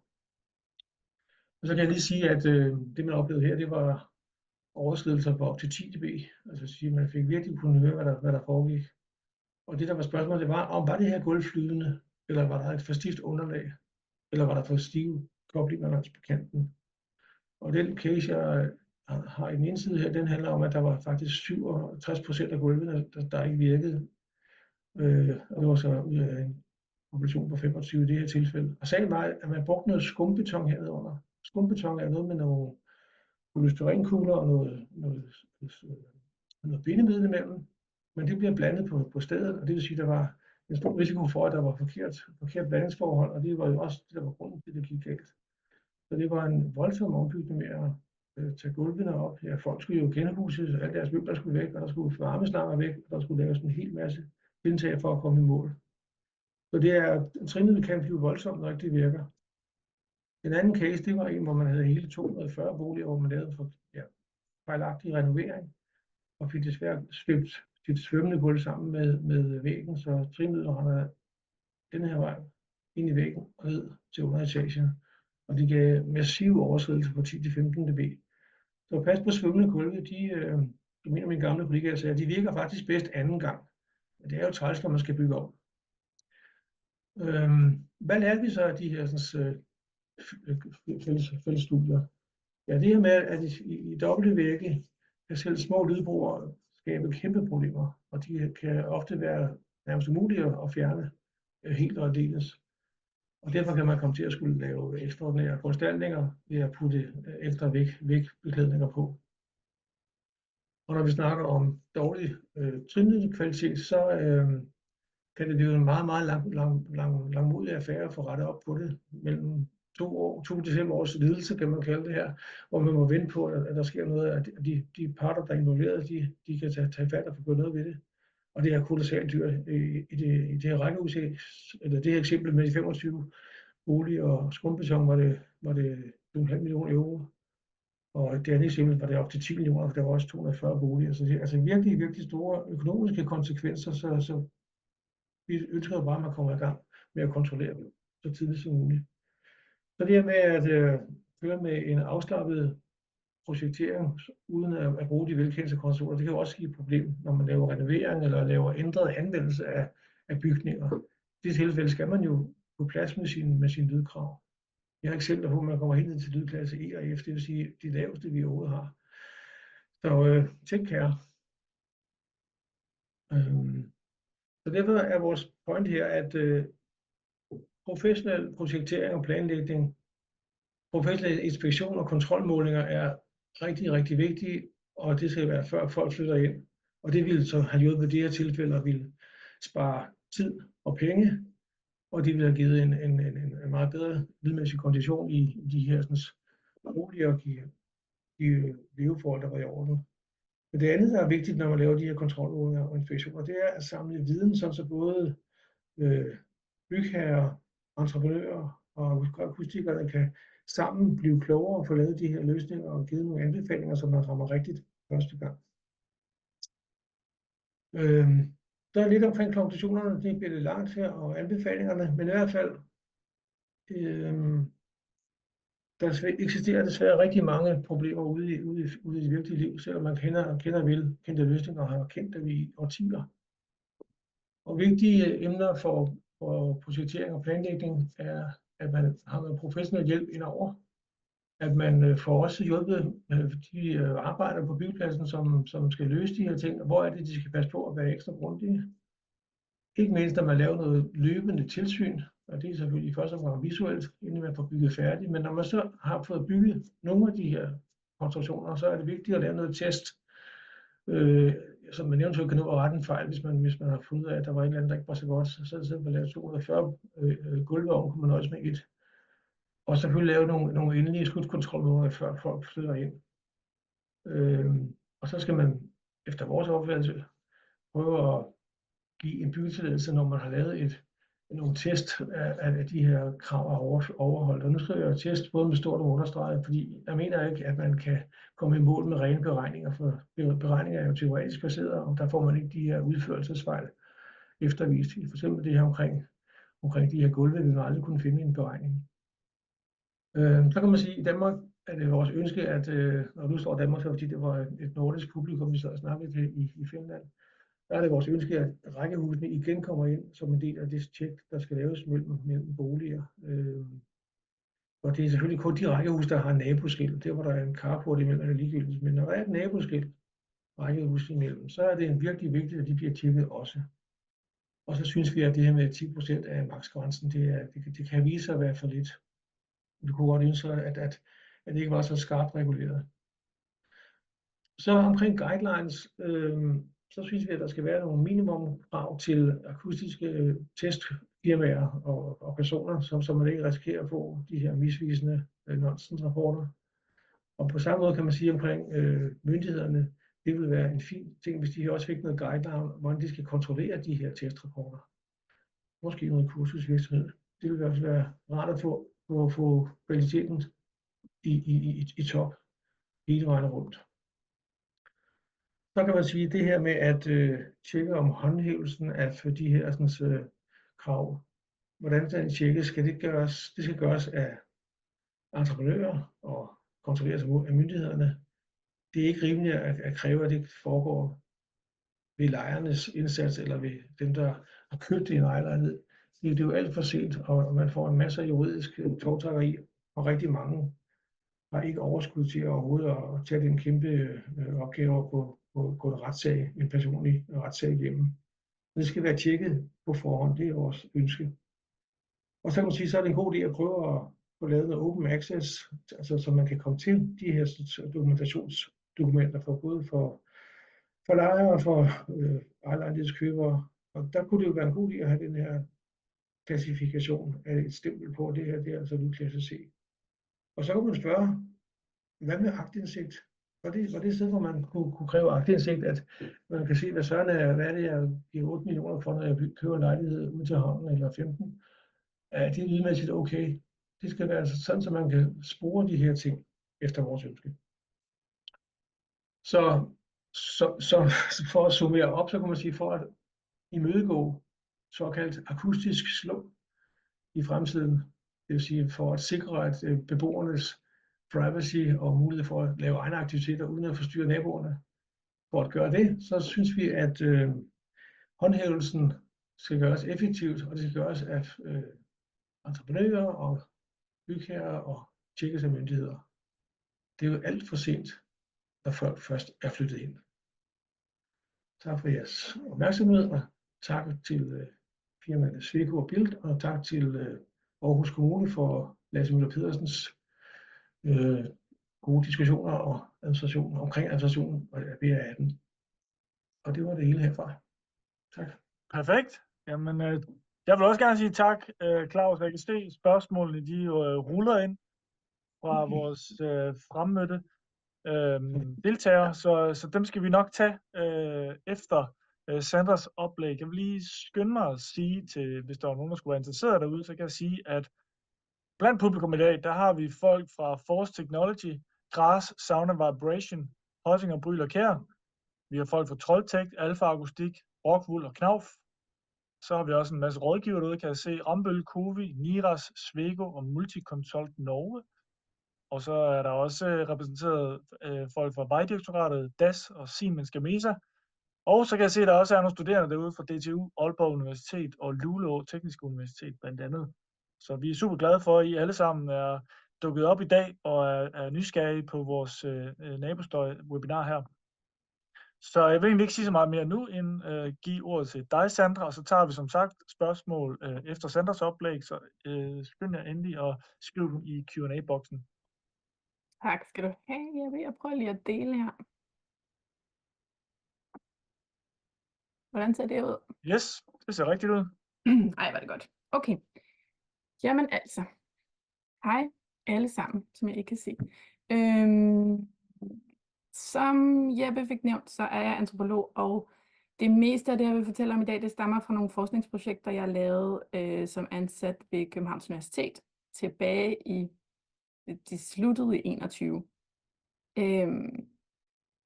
Og så kan jeg lige sige, at det man oplevede her, det var overskridelser på op til 10 dB. Altså sige, man fik virkelig kunne høre, hvad der foregik. Og det der var spørgsmålet, det var det her gulv flydende, eller var der et for stift underlag, eller var der for stive koblinger langs på kanten. Og den case, jeg har i den ene side her, den handler om, at der var faktisk 67% af gulvene, der ikke virkede. Og det var så ud af en population på 25 i det her tilfælde. Og sagen var, at man brugte noget skumbeton hernede under. Skumbeton er noget med nogle polystyrene og noget bindemiddel imellem. Men det bliver blandet på stedet, og det vil sige, at der var en stor risiko for, at der var forkert blandingsforhold, og det var jo også det, der var grunden til, at det gik galt. Så det var en voldsom ombygning med at tage gulvene op. Ja, folk skulle jo genhuses, alle deres møbler skulle væk, og der skulle varmeslanger væk, og der skulle laves en hel masse tiltag for at komme i mål. Så det er trinnet kan blive voldsomt, når det virker. Den anden case, det var en, hvor man havde hele 240 boliger, hvor man lavede en fejlagtig renovering, og fik desværre svøbt sit svømmende gulv sammen med væggen, så trinnet render den her vej ind i væggen og ned til underetagen. Og de gav massive overskridelser på 10-15 dB. Så pas på svømmende gulve, som en af mine gamle kollegaer sagde, de virker faktisk bedst anden gang. Men det er jo træls, når man skal bygge om. Hvad lærte vi så af de her fælles studier? Ja, det her med, at i dobbelte vægge kan selv små lydbroer skabe kæmpe problemer, og de kan ofte være nærmest umulige at fjerne helt og aldeles. Og derfor kan man komme til at skulle lave ekstraordinære foranstaltninger ved at putte ekstra vægbeklædninger på. Og når vi snakker om dårlig trinlydkvalitet, så kan det blive en meget, meget langmodig affære at få rettet op på det. Mellem 2 til 5 års lidelse, kan man kalde det her, hvor man må vente på, at der sker noget, at de parter, der er involveret, de kan tage fat og få gjort noget ved det. Og det er kolossalt dyrt. I det her rækkehus, eller det her eksempel med de 25 boliger og skumbeton, var det 2,5 millioner euro. Og det andet eksempel var det op til 10 millioner, for der var også 240 boliger. Så det er altså virkelig, virkelig store økonomiske konsekvenser, så vi ønsker bare, at man kommer i gang med at kontrollere det så tidligt som muligt. Så det her med at køre med en afslappet projektering, uden at bruge de velkendte konstruktioner, det kan jo også give et problem, når man laver renovering eller laver ændret anvendelse af bygninger. I det tilfælde skal man jo på plads med sin lydkrav. Jeg har eksempler på, at man kommer helt ned til lydklasse E og F, det vil sige de laveste, vi overhovedet har. Så take care. Så derfor er vores point her, at professionel projektering og planlægning, professionel inspektion og kontrolmålinger er rigtig, rigtig vigtige, og det skal være før folk flytter ind. Og det vil så have hjulpet det her tilfælde og vil spare tid og penge, og det vil have givet en meget bedre lydmæssig kondition i de her boliger og de leveforhold, der var i orden. Men det andet, der er vigtigt, når man laver de her kontrolmålinger og inspektioner, det er at samle viden, så både bygherrer, entreprenører og akustikere kan sammen blive klogere og få lavet de her løsninger og givet nogle anbefalinger, som man rammer rigtigt første gang. Der er lidt omkring konklusionerne, det bliver lidt langt her, og anbefalingerne, men i hvert fald, der eksisterer desværre rigtig mange problemer ude i det virkelige liv, selvom man kender velkendte løsninger og har kendt dem i årtier. Og vigtige emner for projektering og planlægning er, at man har noget professionel hjælp indover, at man får også hjulpet de arbejdere på byggepladsen, som skal løse de her ting, og hvor er det, de skal passe på at være ekstra grundige. Ikke mindst, når man laver noget løbende tilsyn, og det er selvfølgelig først og fremmest visuelt, inden man får bygget færdigt, men når man så har fået bygget nogle af de her konstruktioner, så er det vigtigt at lave noget test, som man eventuelt kan nå at rette en fejl, hvis man har fundet ud af, at der var et eller andet, der ikke var så godt. Så i stedet for at lave 240 gulvovn, kunne man også med et. Og selvfølgelig lave nogle endelige slutkontrolmålinger, før folk flytter ind. Og så skal man, efter vores opfattelse, prøve at give en byggetilladelse, når man har lavet nogle test af de her krav er overholdt. Og nu skal jeg test både med stort og understreget, fordi jeg mener ikke, at man kan komme i mål med rene beregninger, for beregninger er jo teoretisk baseret, og der får man ikke de her udførelsesfejl eftervist. For eksempel det her omkring de her gulve, vil man aldrig kunne finde i en beregning. Så kan man sige, at i Danmark er det vores ønske, at når nu står Danmark, så fordi det var et nordisk publikum, vi sad og snakkede til i Finland, der er det vores ønske, at rækkehusene igen kommer ind som en del af det tjek, der skal laves mellem boliger. Og det er selvfølgelig kun de rækkehus, der har naboskilt. Der hvor der er en carport imellem, er det ligegyldigt. Men når der er et naboskilt rækkehus imellem, så er det virkelig vigtigt, at de bliver tjekket også. Og så synes vi, at det her med 10% af maksgrænsen, det kan vise sig at være for lidt. Vi kunne godt ønske, at det ikke var så skarpt reguleret. Så omkring guidelines, så synes vi, at der skal være nogle minimumkrav til akustiske testfirmaer og personer, så man ikke risikerer at få de her misvisende nonsensrapporter. Og på samme måde kan man sige omkring myndighederne, det vil være en fin ting, hvis de også fik noget guideline, hvordan de skal kontrollere de her testrapporter. Måske noget kursusvirksomhed. Det vil også være rart at få kvaliteten i top hele vejen rundt. Så kan man sige, at det her med at tjekke om håndhævelsen af de her krav, hvordan den tjekkes, skal det gøres? Det skal gøres af entreprenører og kontrolleres af myndighederne. Det er ikke rimeligt at kræve, at det foregår ved lejernes indsats eller ved dem, der har købt en ejerlejlighed. Det er jo alt for sent, og man får en masse juridisk tovtrækkeri, og rigtig mange har ikke overskud til overhovedet at tage den kæmpe opgave på en retssag, en personlig retssag igennem. Det skal være tjekket på forhånd, det er vores ønske. Og så kan man sige, så er det en god idé at prøve at få lavet noget open access, altså så man kan komme til de her dokumentationsdokumenter for både for lejere og for ejerlejlighedskøbere. Og der kunne det jo være en god idé at have den her klassifikation af et stempel på, det her det er altså nu klasse C. Og så kan man spørge, hvad med aktindsigt? Var det et sted, hvor man kunne kræve aktindsigt, at man kan se, hvad er det, jeg giver 8 millioner for, når jeg køber en lejlighed ud til havnen eller 15? Er det lydmæssigt okay? Det skal være sådan, så man kan spore de her ting efter vores ønske. Så for at summere op, så kan man sige, for at imødegå såkaldt akustisk slum i fremtiden, det vil sige for at sikre, at beboernes privacy og mulighed for at lave egne aktiviteter uden at forstyrre naboerne. For at gøre det, så synes vi, at håndhævelsen skal gøres effektivt, og det skal gøres af entreprenører og bygherrer og tjekkes af myndigheder. Det er jo alt for sent, når folk først er flyttet ind. Tak for jeres opmærksomhed, og tak til firmaet Sweco og Bild, og tak til Aarhus Kommune for Lasse Møller Pedersens gode diskussioner og administration omkring administrationen af BR18. Og det var det hele herfra. Tak. Perfekt. Jamen, jeg vil også gerne sige tak, Claus. Jeg kan se spørgsmålene, de ruller ind fra vores fremmødte deltagere, så dem skal vi nok tage efter Sandras oplæg. Jeg vil lige skynde mig at sige til, hvis der er nogen, der skulle være interesseret derude, så kan jeg sige, at blandt publikum i dag, der har vi folk fra Force Technology, Gras, Sound and Vibration, Hosing og Bryl og Kjær. Vi har folk fra Trolltech, Alfa Akustik, Rockwool og Knauf. Så har vi også en masse rådgiver derude, kan jeg se. Rambøll, Covi, Niras, Sweco og Multiconsult Norge. Og så er der også repræsenteret folk fra Vejdirektoratet, DAS og Siemens Gamesa. Og så kan jeg se, at der også er nogle studerende derude fra DTU, Aalborg Universitet og Luleå Tekniske Universitet blandt andet. Så vi er super glade for, at I alle sammen er dukket op i dag og er nysgerrige på vores nabostøj-webinar her. Så jeg vil egentlig ikke sige så meget mere nu, end give ordet til dig, Sandra, og så tager vi som sagt spørgsmål efter Sandras oplæg, så skynd jer endelig og skriv dem i Q&A-boksen. Tak skal du have. Jeg prøver lige at dele her. Hvordan ser det ud? Yes, det ser rigtigt ud. Ej, var det godt. Okay. Jamen altså. Hej alle sammen, som jeg ikke kan se. Som Jeppe fik nævnt, så er jeg antropolog og Det meste af det, jeg vil fortælle om i dag, det stammer fra nogle forskningsprojekter, jeg lavede som ansat ved Københavns Universitet tilbage i, de sluttede i 21.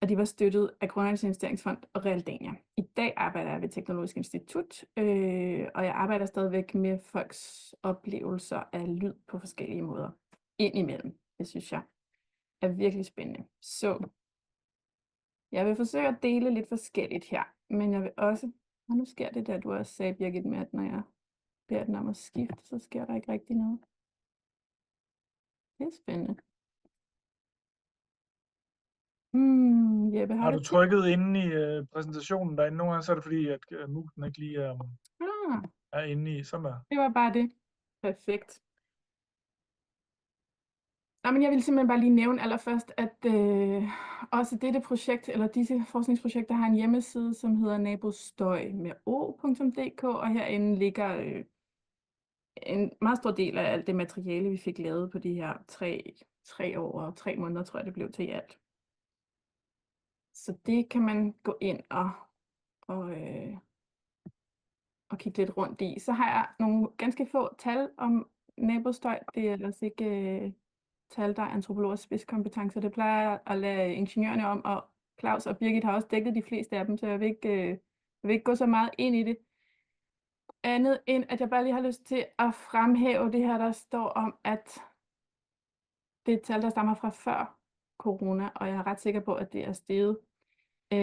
Og de var støttet af Grønlands Investeringsfond og Realdania. I dag arbejder jeg ved Teknologisk Institut, og jeg arbejder stadigvæk med folks oplevelser af lyd på forskellige måder indimellem. Det synes jeg er virkelig spændende. Så jeg vil forsøge at dele lidt forskelligt her, men jeg vil også, og nu sker det der, du også sagde, Birgit, med at når jeg beder den om at skifte, så sker der ikke rigtig noget. Det er spændende. Jeppe, Har du du trykket inde i præsentationen derinde? Nogle gange så er det fordi, at musen ikke lige er inde i. Sådan der. Det var bare det. Perfekt. Nå, men jeg vil simpelthen bare lige nævne allerførst, at også dette projekt, eller disse forskningsprojekter, har en hjemmeside, som hedder nabostøj med o.dk, og herinde ligger en meget stor del af alt det materiale, vi fik lavet på de her 3 år og 3 måneder, tror jeg, det blev til i alt. Så det kan man gå ind og kigge lidt rundt i. Så har jeg nogle ganske få tal om nabostøj. Det er ellers ikke tal, der er antropologers spidskompetencer. Det plejer jeg at lade ingeniørerne om, og Claus og Birgit har også dækket de fleste af dem, så jeg vil ikke gå så meget ind i det. Andet end, at jeg bare lige har lyst til at fremhæve det her, der står om, at det er et tal, der stammer fra før corona, og jeg er ret sikker på, at det er steget. 70%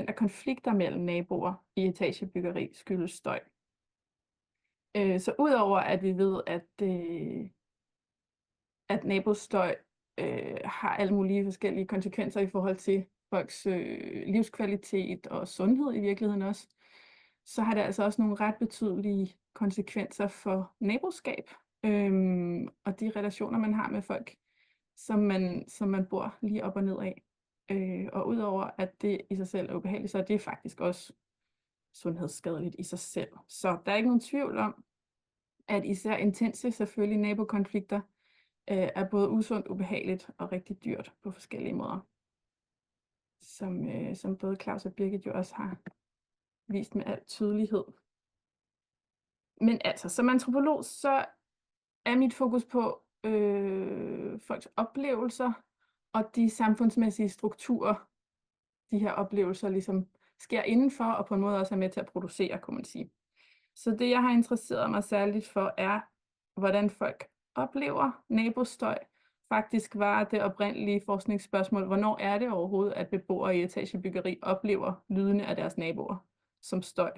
af konflikter mellem naboer i etagebyggeri skyldes støj. Så udover at vi ved, at nabostøj har alle mulige forskellige konsekvenser i forhold til folks livskvalitet og sundhed i virkeligheden også, så har det altså også nogle ret betydelige konsekvenser for naboskab og de relationer, man har med folk, som man bor lige op og ned af. Og udover at det i sig selv er ubehageligt, så er det faktisk også sundhedsskadeligt i sig selv. Så der er ikke nogen tvivl om, at især intense selvfølgelig nabokonflikter er både usundt, ubehageligt og rigtig dyrt på forskellige måder. Som både Claus og Birgit jo også har vist med al tydelighed. Men altså, som antropolog, så er mit fokus på folks oplevelser og de samfundsmæssige strukturer, de her oplevelser ligesom sker indenfor, og på en måde også er med til at producere, kunne man sige. Så det, jeg har interesseret mig særligt for, er, hvordan folk oplever nabostøj. Faktisk var det oprindelige forskningsspørgsmål, hvornår er det overhovedet, at beboere i etagebyggeri oplever lydene af deres naboer som støj.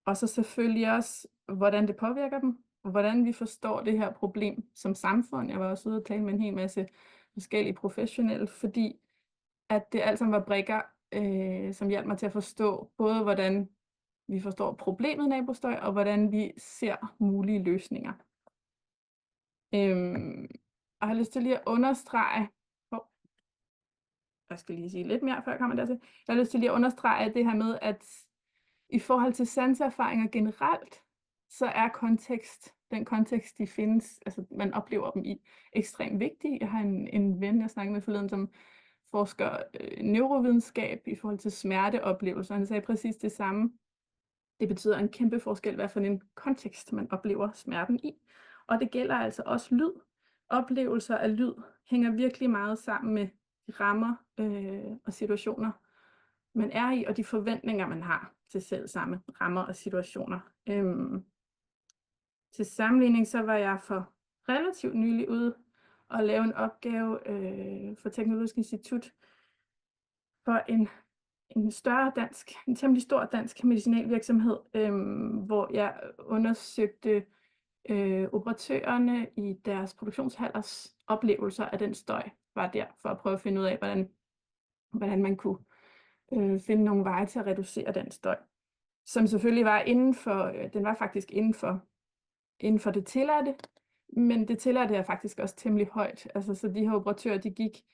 Og så selvfølgelig også, hvordan det påvirker dem, og hvordan vi forstår det her problem som samfund. Jeg var også ude og tale med en hel masse forskellige professionelle, fordi at det alt sammen var brikker, som hjalp mig til at forstå både, hvordan vi forstår problemet nabostøj, og hvordan vi ser mulige løsninger. Og jeg har lyst til lige at understrege, jeg skal lige sige lidt mere, før jeg kommer dertil. Jeg har lyst til lige at understrege det her med, at i forhold til sanseerfaringer generelt, så er den kontekst, de findes, altså man oplever dem i, ekstremt vigtig. Jeg har en ven, jeg snakkede med forleden, som forsker neurovidenskab i forhold til smerteoplevelser. Han sagde præcis det samme. Det betyder en kæmpe forskel, hvad for en kontekst man oplever smerten i. Og det gælder altså også lyd. Oplevelser af lyd hænger virkelig meget sammen med de rammer og situationer, man er i, og de forventninger, man har til selv samme rammer og situationer. Til sammenligning, så var jeg for relativt nylig ude og lave en opgave for Teknologisk Institut for en temmelig stor dansk medicinalvirksomhed, hvor jeg undersøgte operatørerne i deres produktionshallers oplevelser af den støj, var der for at prøve at finde ud af, hvordan man kunne finde nogle veje til at reducere den støj, som selvfølgelig var faktisk inden for det tilladte, men det tilladte er faktisk også temmelig højt. Altså, så de her operatører, de gik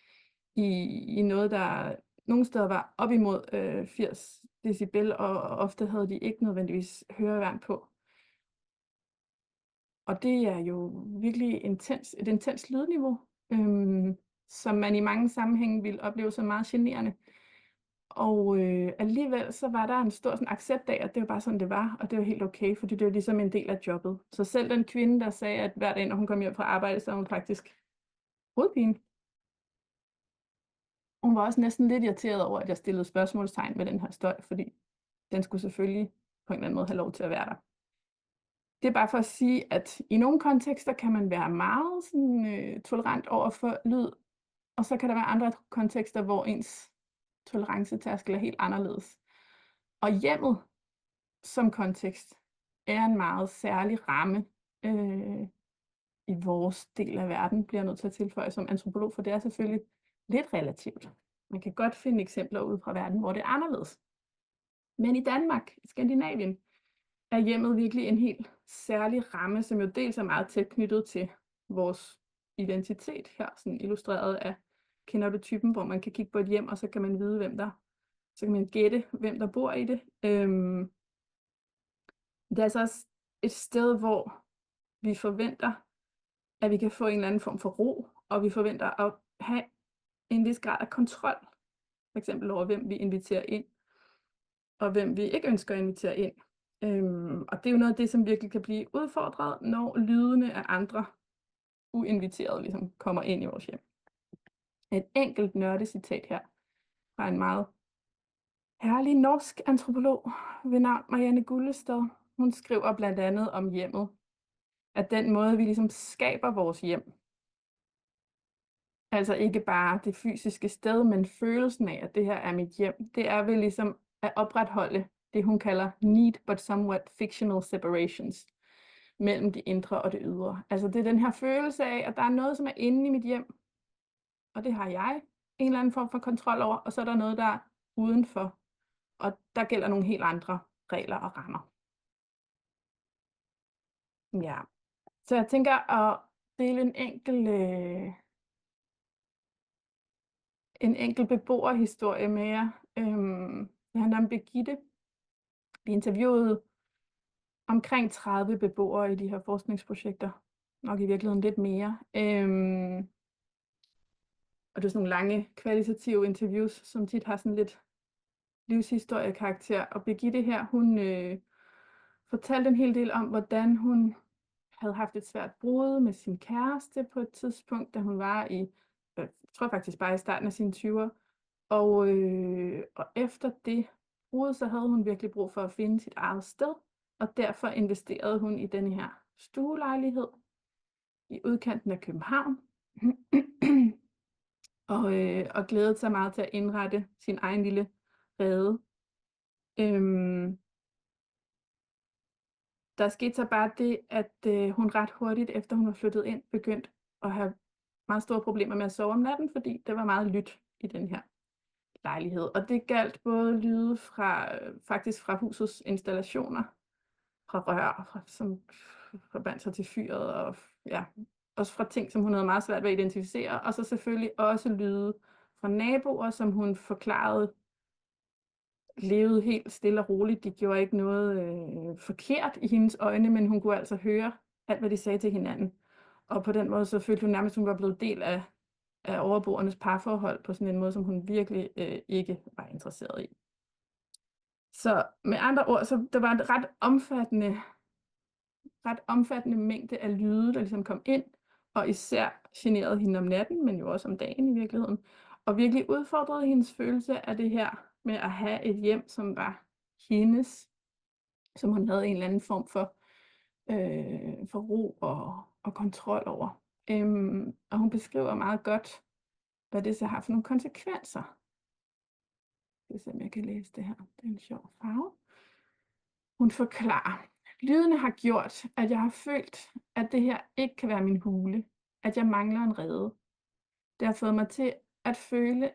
i noget, der nogle steder var op imod 80 decibel, og ofte havde de ikke nødvendigvis høreværn på. Og det er jo virkelig et intens lydniveau. som man i mange sammenhænge ville opleve som meget generende. Og alligevel så var der en stor sådan, accept af, at det var bare sådan, det var, og det var helt okay, fordi det var ligesom en del af jobbet. Så selv den kvinde, der sagde, at hver dag, når hun kom hjem fra arbejde, så var hun faktisk hovedpine. Hun var også næsten lidt irriteret over, at jeg stillede spørgsmålstegn med den her støj, fordi den skulle selvfølgelig på en eller anden måde have lov til at være der. Det er bare for at sige, at i nogle kontekster kan man være meget sådan, tolerant over for lyd, og så kan der være andre kontekster, hvor ens tolerancetærskel er helt anderledes. Og hjemmet som kontekst er en meget særlig ramme i vores del af verden, bliver jeg nødt til at tilføje som antropolog, for det er selvfølgelig lidt relativt. Man kan godt finde eksempler ude fra verden, hvor det er anderledes. Men i Danmark, i Skandinavien, er hjemmet virkelig en helt særlig ramme, som jo dels er meget tæt knyttet til vores identitet her, sådan illustreret af, kender du typen, hvor man kan kigge på et hjem, og så kan man vide, så kan man gætte, hvem der bor i det. Det er altså også et sted, hvor vi forventer, at vi kan få en eller anden form for ro, og vi forventer at have en vis grad af kontrol, for eksempel over, hvem vi inviterer ind, og hvem vi ikke ønsker at invitere ind. Og det er jo noget af det, som virkelig kan blive udfordret, når lydene af andre uinviterede ligesom kommer ind i vores hjem. Et enkelt nørdecitat her fra en meget herlig norsk antropolog ved navn Marianne Gullestad. Hun skriver blandt andet om hjemmet, at den måde, vi ligesom skaber vores hjem, altså ikke bare det fysiske sted, men følelsen af, at det her er mit hjem, det er vel ligesom at opretholde det, hun kalder neat but somewhat fictional separations mellem det indre og det ydre. Altså det er den her følelse af, at der er noget, som er inde i mit hjem, og det har jeg en eller anden form for kontrol over, og så er der noget, der er udenfor, og der gælder nogle helt andre regler og rammer. Ja, så jeg tænker at dele en enkelt beboerhistorie med jer. Det handler om Birgitte. Vi interviewede omkring 30 beboere i de her forskningsprojekter. Nok i virkeligheden lidt mere. Og det er sådan nogle lange kvalitative interviews, som tit har sådan lidt livshistoriekarakter. Og Birgitte her, hun fortalte en hel del om, hvordan hun havde haft et svært brud med sin kæreste på et tidspunkt, da hun var jeg tror faktisk bare i starten af sine 20'er. Og efter det brud, så havde hun virkelig brug for at finde sit eget sted, og derfor investerede hun i denne her stuelejlighed i udkanten af København, og glædede sig meget til at indrette sin egen lille rede. Der skete så bare det, at hun ret hurtigt, efter hun var flyttet ind, begyndte at have meget store problemer med at sove om natten, fordi der var meget lydt i den her lejlighed. Og det galt både lyde faktisk fra husets installationer, fra rør, som forbandt sig til fyret, og ja, også fra ting, som hun havde meget svært ved at identificere, og så selvfølgelig også lyde fra naboer, som hun forklarede levede helt stille og roligt. De gjorde ikke noget forkert i hendes øjne, men hun kunne altså høre alt, hvad de sagde til hinanden. Og på den måde så følte hun nærmest, at hun var blevet del af overboernes parforhold på sådan en måde, som hun virkelig ikke var interesseret i. Så med andre ord, så der var en ret omfattende mængde af lyde, der ligesom kom ind, og især generede hende om natten, men jo også om dagen i virkeligheden, og virkelig udfordrede hendes følelse af det her med at have et hjem, som var hendes, som hun havde en eller anden form for ro og kontrol over. Og hun beskriver meget godt, hvad det så har for nogle konsekvenser. Jeg skal se, om jeg kan læse det her. Det er en sjov farve. Hun forklarer, lydene har gjort, at jeg har følt, at det her ikke kan være min hule, at jeg mangler en rede. Det har fået mig til at føle,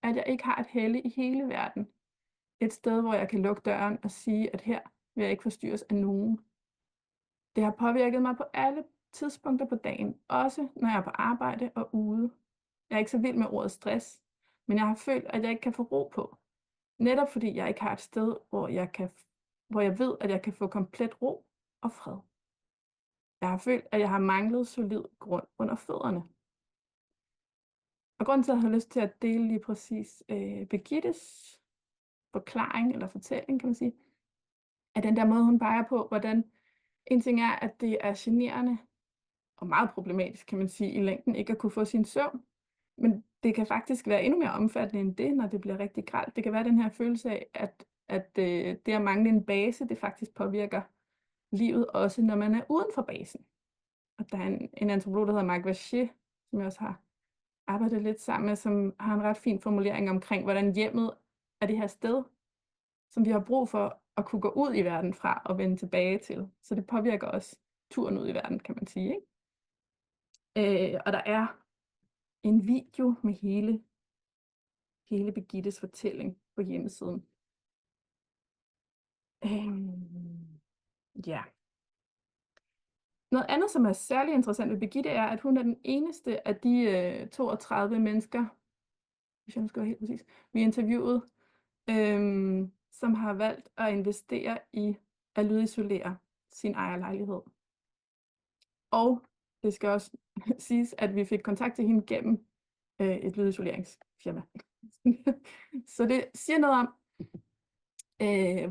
at jeg ikke har et helle i hele verden. Et sted, hvor jeg kan lukke døren og sige, at her vil jeg ikke forstyrres af nogen. Det har påvirket mig på alle tidspunkter på dagen, også når jeg er på arbejde og ude. Jeg er ikke så vild med ordet stress, men jeg har følt, at jeg ikke kan få ro på. Netop fordi jeg ikke har et sted, hvor jeg ved, at jeg kan få komplet ro og fred. Jeg har følt, at jeg har manglet solid grund under fødderne. Og grunden til, at jeg har lyst til at dele lige præcis Birgittes forklaring eller fortælling, kan man sige, er den der måde, hun peger på, hvordan en ting er, at det er generende og meget problematisk, kan man sige, i længden ikke at kunne få sin søvn. Men det kan faktisk være endnu mere omfattende end det, når det bliver rigtig grelt. Det kan være den her følelse af, at det at mangle en base, det faktisk påvirker livet, også når man er uden for basen. Og der er en antropolog, der hedder Marc Vachet, som jeg også har arbejdet lidt sammen med, som har en ret fin formulering omkring, hvordan hjemmet er det her sted, som vi har brug for at kunne gå ud i verden fra og vende tilbage til. Så det påvirker også turen ud i verden, kan man sige, ikke? Og der er en video med hele Birgittes fortælling på hjemmesiden. Ja. Noget andet, som er særlig interessant ved Birgitte, er, at hun er den eneste af de 32 mennesker, hvis jeg nu skal være helt præcis, vi interviewede, som har valgt at investere i at lydisolere sin ejerlejlighed. Og det skal også siges, at vi fik kontakt til hende gennem et lydisoleringsfirma. Så det siger noget om,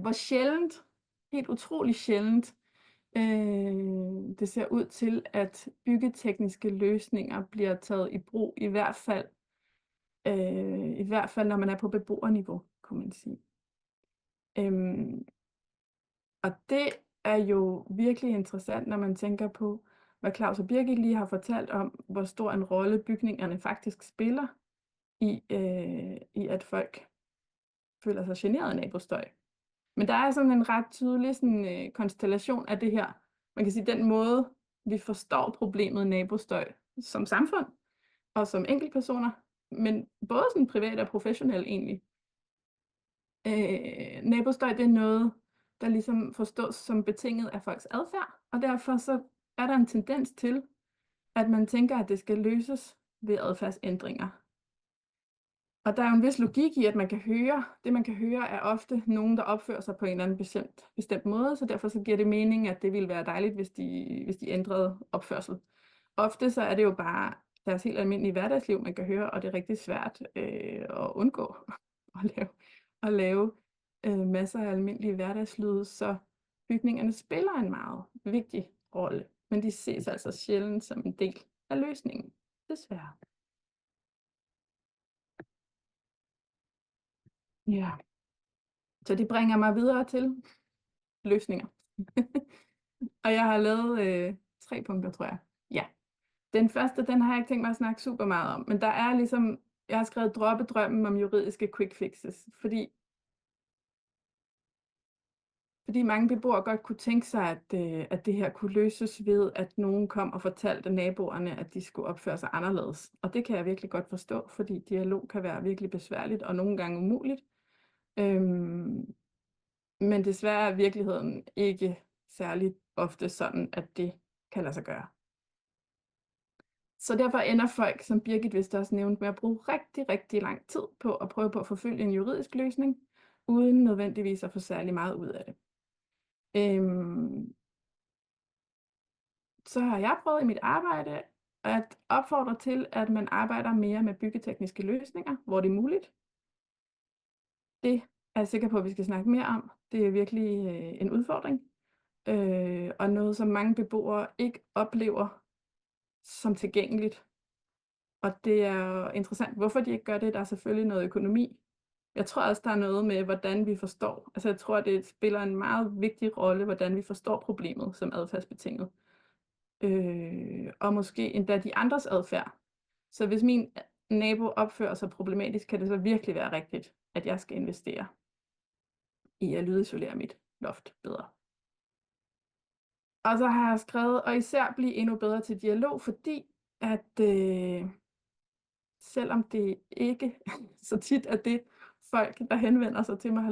hvor sjældent, helt utrolig sjældent, det ser ud til, at byggetekniske løsninger bliver taget i brug, i hvert fald når man er på beboerniveau, kunne man sige. Og det er jo virkelig interessant, når man tænker på, hvad Claus og Birgit lige har fortalt om, hvor stor en rolle bygningerne faktisk spiller i at folk føler sig generet af nabostøj. Men der er sådan en ret tydelig konstellation af det her. Man kan sige, den måde, vi forstår problemet nabostøj som samfund og som enkeltpersoner, men både sådan privat og professionelt egentlig. Nabostøj, det er noget, der ligesom forstås som betinget af folks adfærd, og derfor så er der en tendens til, at man tænker, at det skal løses ved adfærdsændringer. Og der er jo en vis logik i, at man kan høre, det man kan høre er ofte nogen, der opfører sig på en eller anden bestemt måde, så derfor så giver det mening, at det ville være dejligt, hvis de ændrede opførsel. Ofte så er det jo bare deres helt almindelige hverdagsliv, man kan høre, og det er rigtig svært at undgå at lave masser af almindelige hverdagslyde, så bygningerne spiller en meget vigtig rolle, men de ses altså sjældent som en del af løsningen, desværre. Ja, så det bringer mig videre til løsninger. Og jeg har lavet 3 punkter, tror jeg. Ja, den første, den har jeg ikke tænkt mig at snakke super meget om, men der er ligesom, jeg har skrevet droppe drømmen om juridiske quick fixes, fordi mange beboere godt kunne tænke sig, at det her kunne løses ved, at nogen kom og fortalte naboerne, at de skulle opføre sig anderledes. Og det kan jeg virkelig godt forstå, fordi dialog kan være virkelig besværligt og nogle gange umuligt. Men desværre er virkeligheden ikke særlig ofte sådan, at det kan lade sig gøre. Så derfor ender folk, som Birgit vist også nævnte, med at bruge rigtig, rigtig lang tid på at prøve på at forfølge en juridisk løsning, uden nødvendigvis at få særlig meget ud af det. Så har jeg prøvet i mit arbejde at opfordre til, at man arbejder mere med byggetekniske løsninger, hvor det er muligt. Det er jeg sikker på, at vi skal snakke mere om. Det er virkelig en udfordring, og noget, som mange beboere ikke oplever som tilgængeligt. Og det er interessant, hvorfor de ikke gør det. Der er selvfølgelig noget økonomi. Jeg tror også, der er noget med, hvordan vi forstår. Altså jeg tror, det spiller en meget vigtig rolle, hvordan vi forstår problemet som adfærdsbetinget. Og måske endda de andres adfærd. Så hvis min nabo opfører sig problematisk, kan det så virkelig være rigtigt, at jeg skal investere i at lydisolere mit loft bedre. Og så har jeg skrevet, og især blive endnu bedre til dialog, fordi at selvom det ikke så tit er det, folk, der henvender sig til mig, har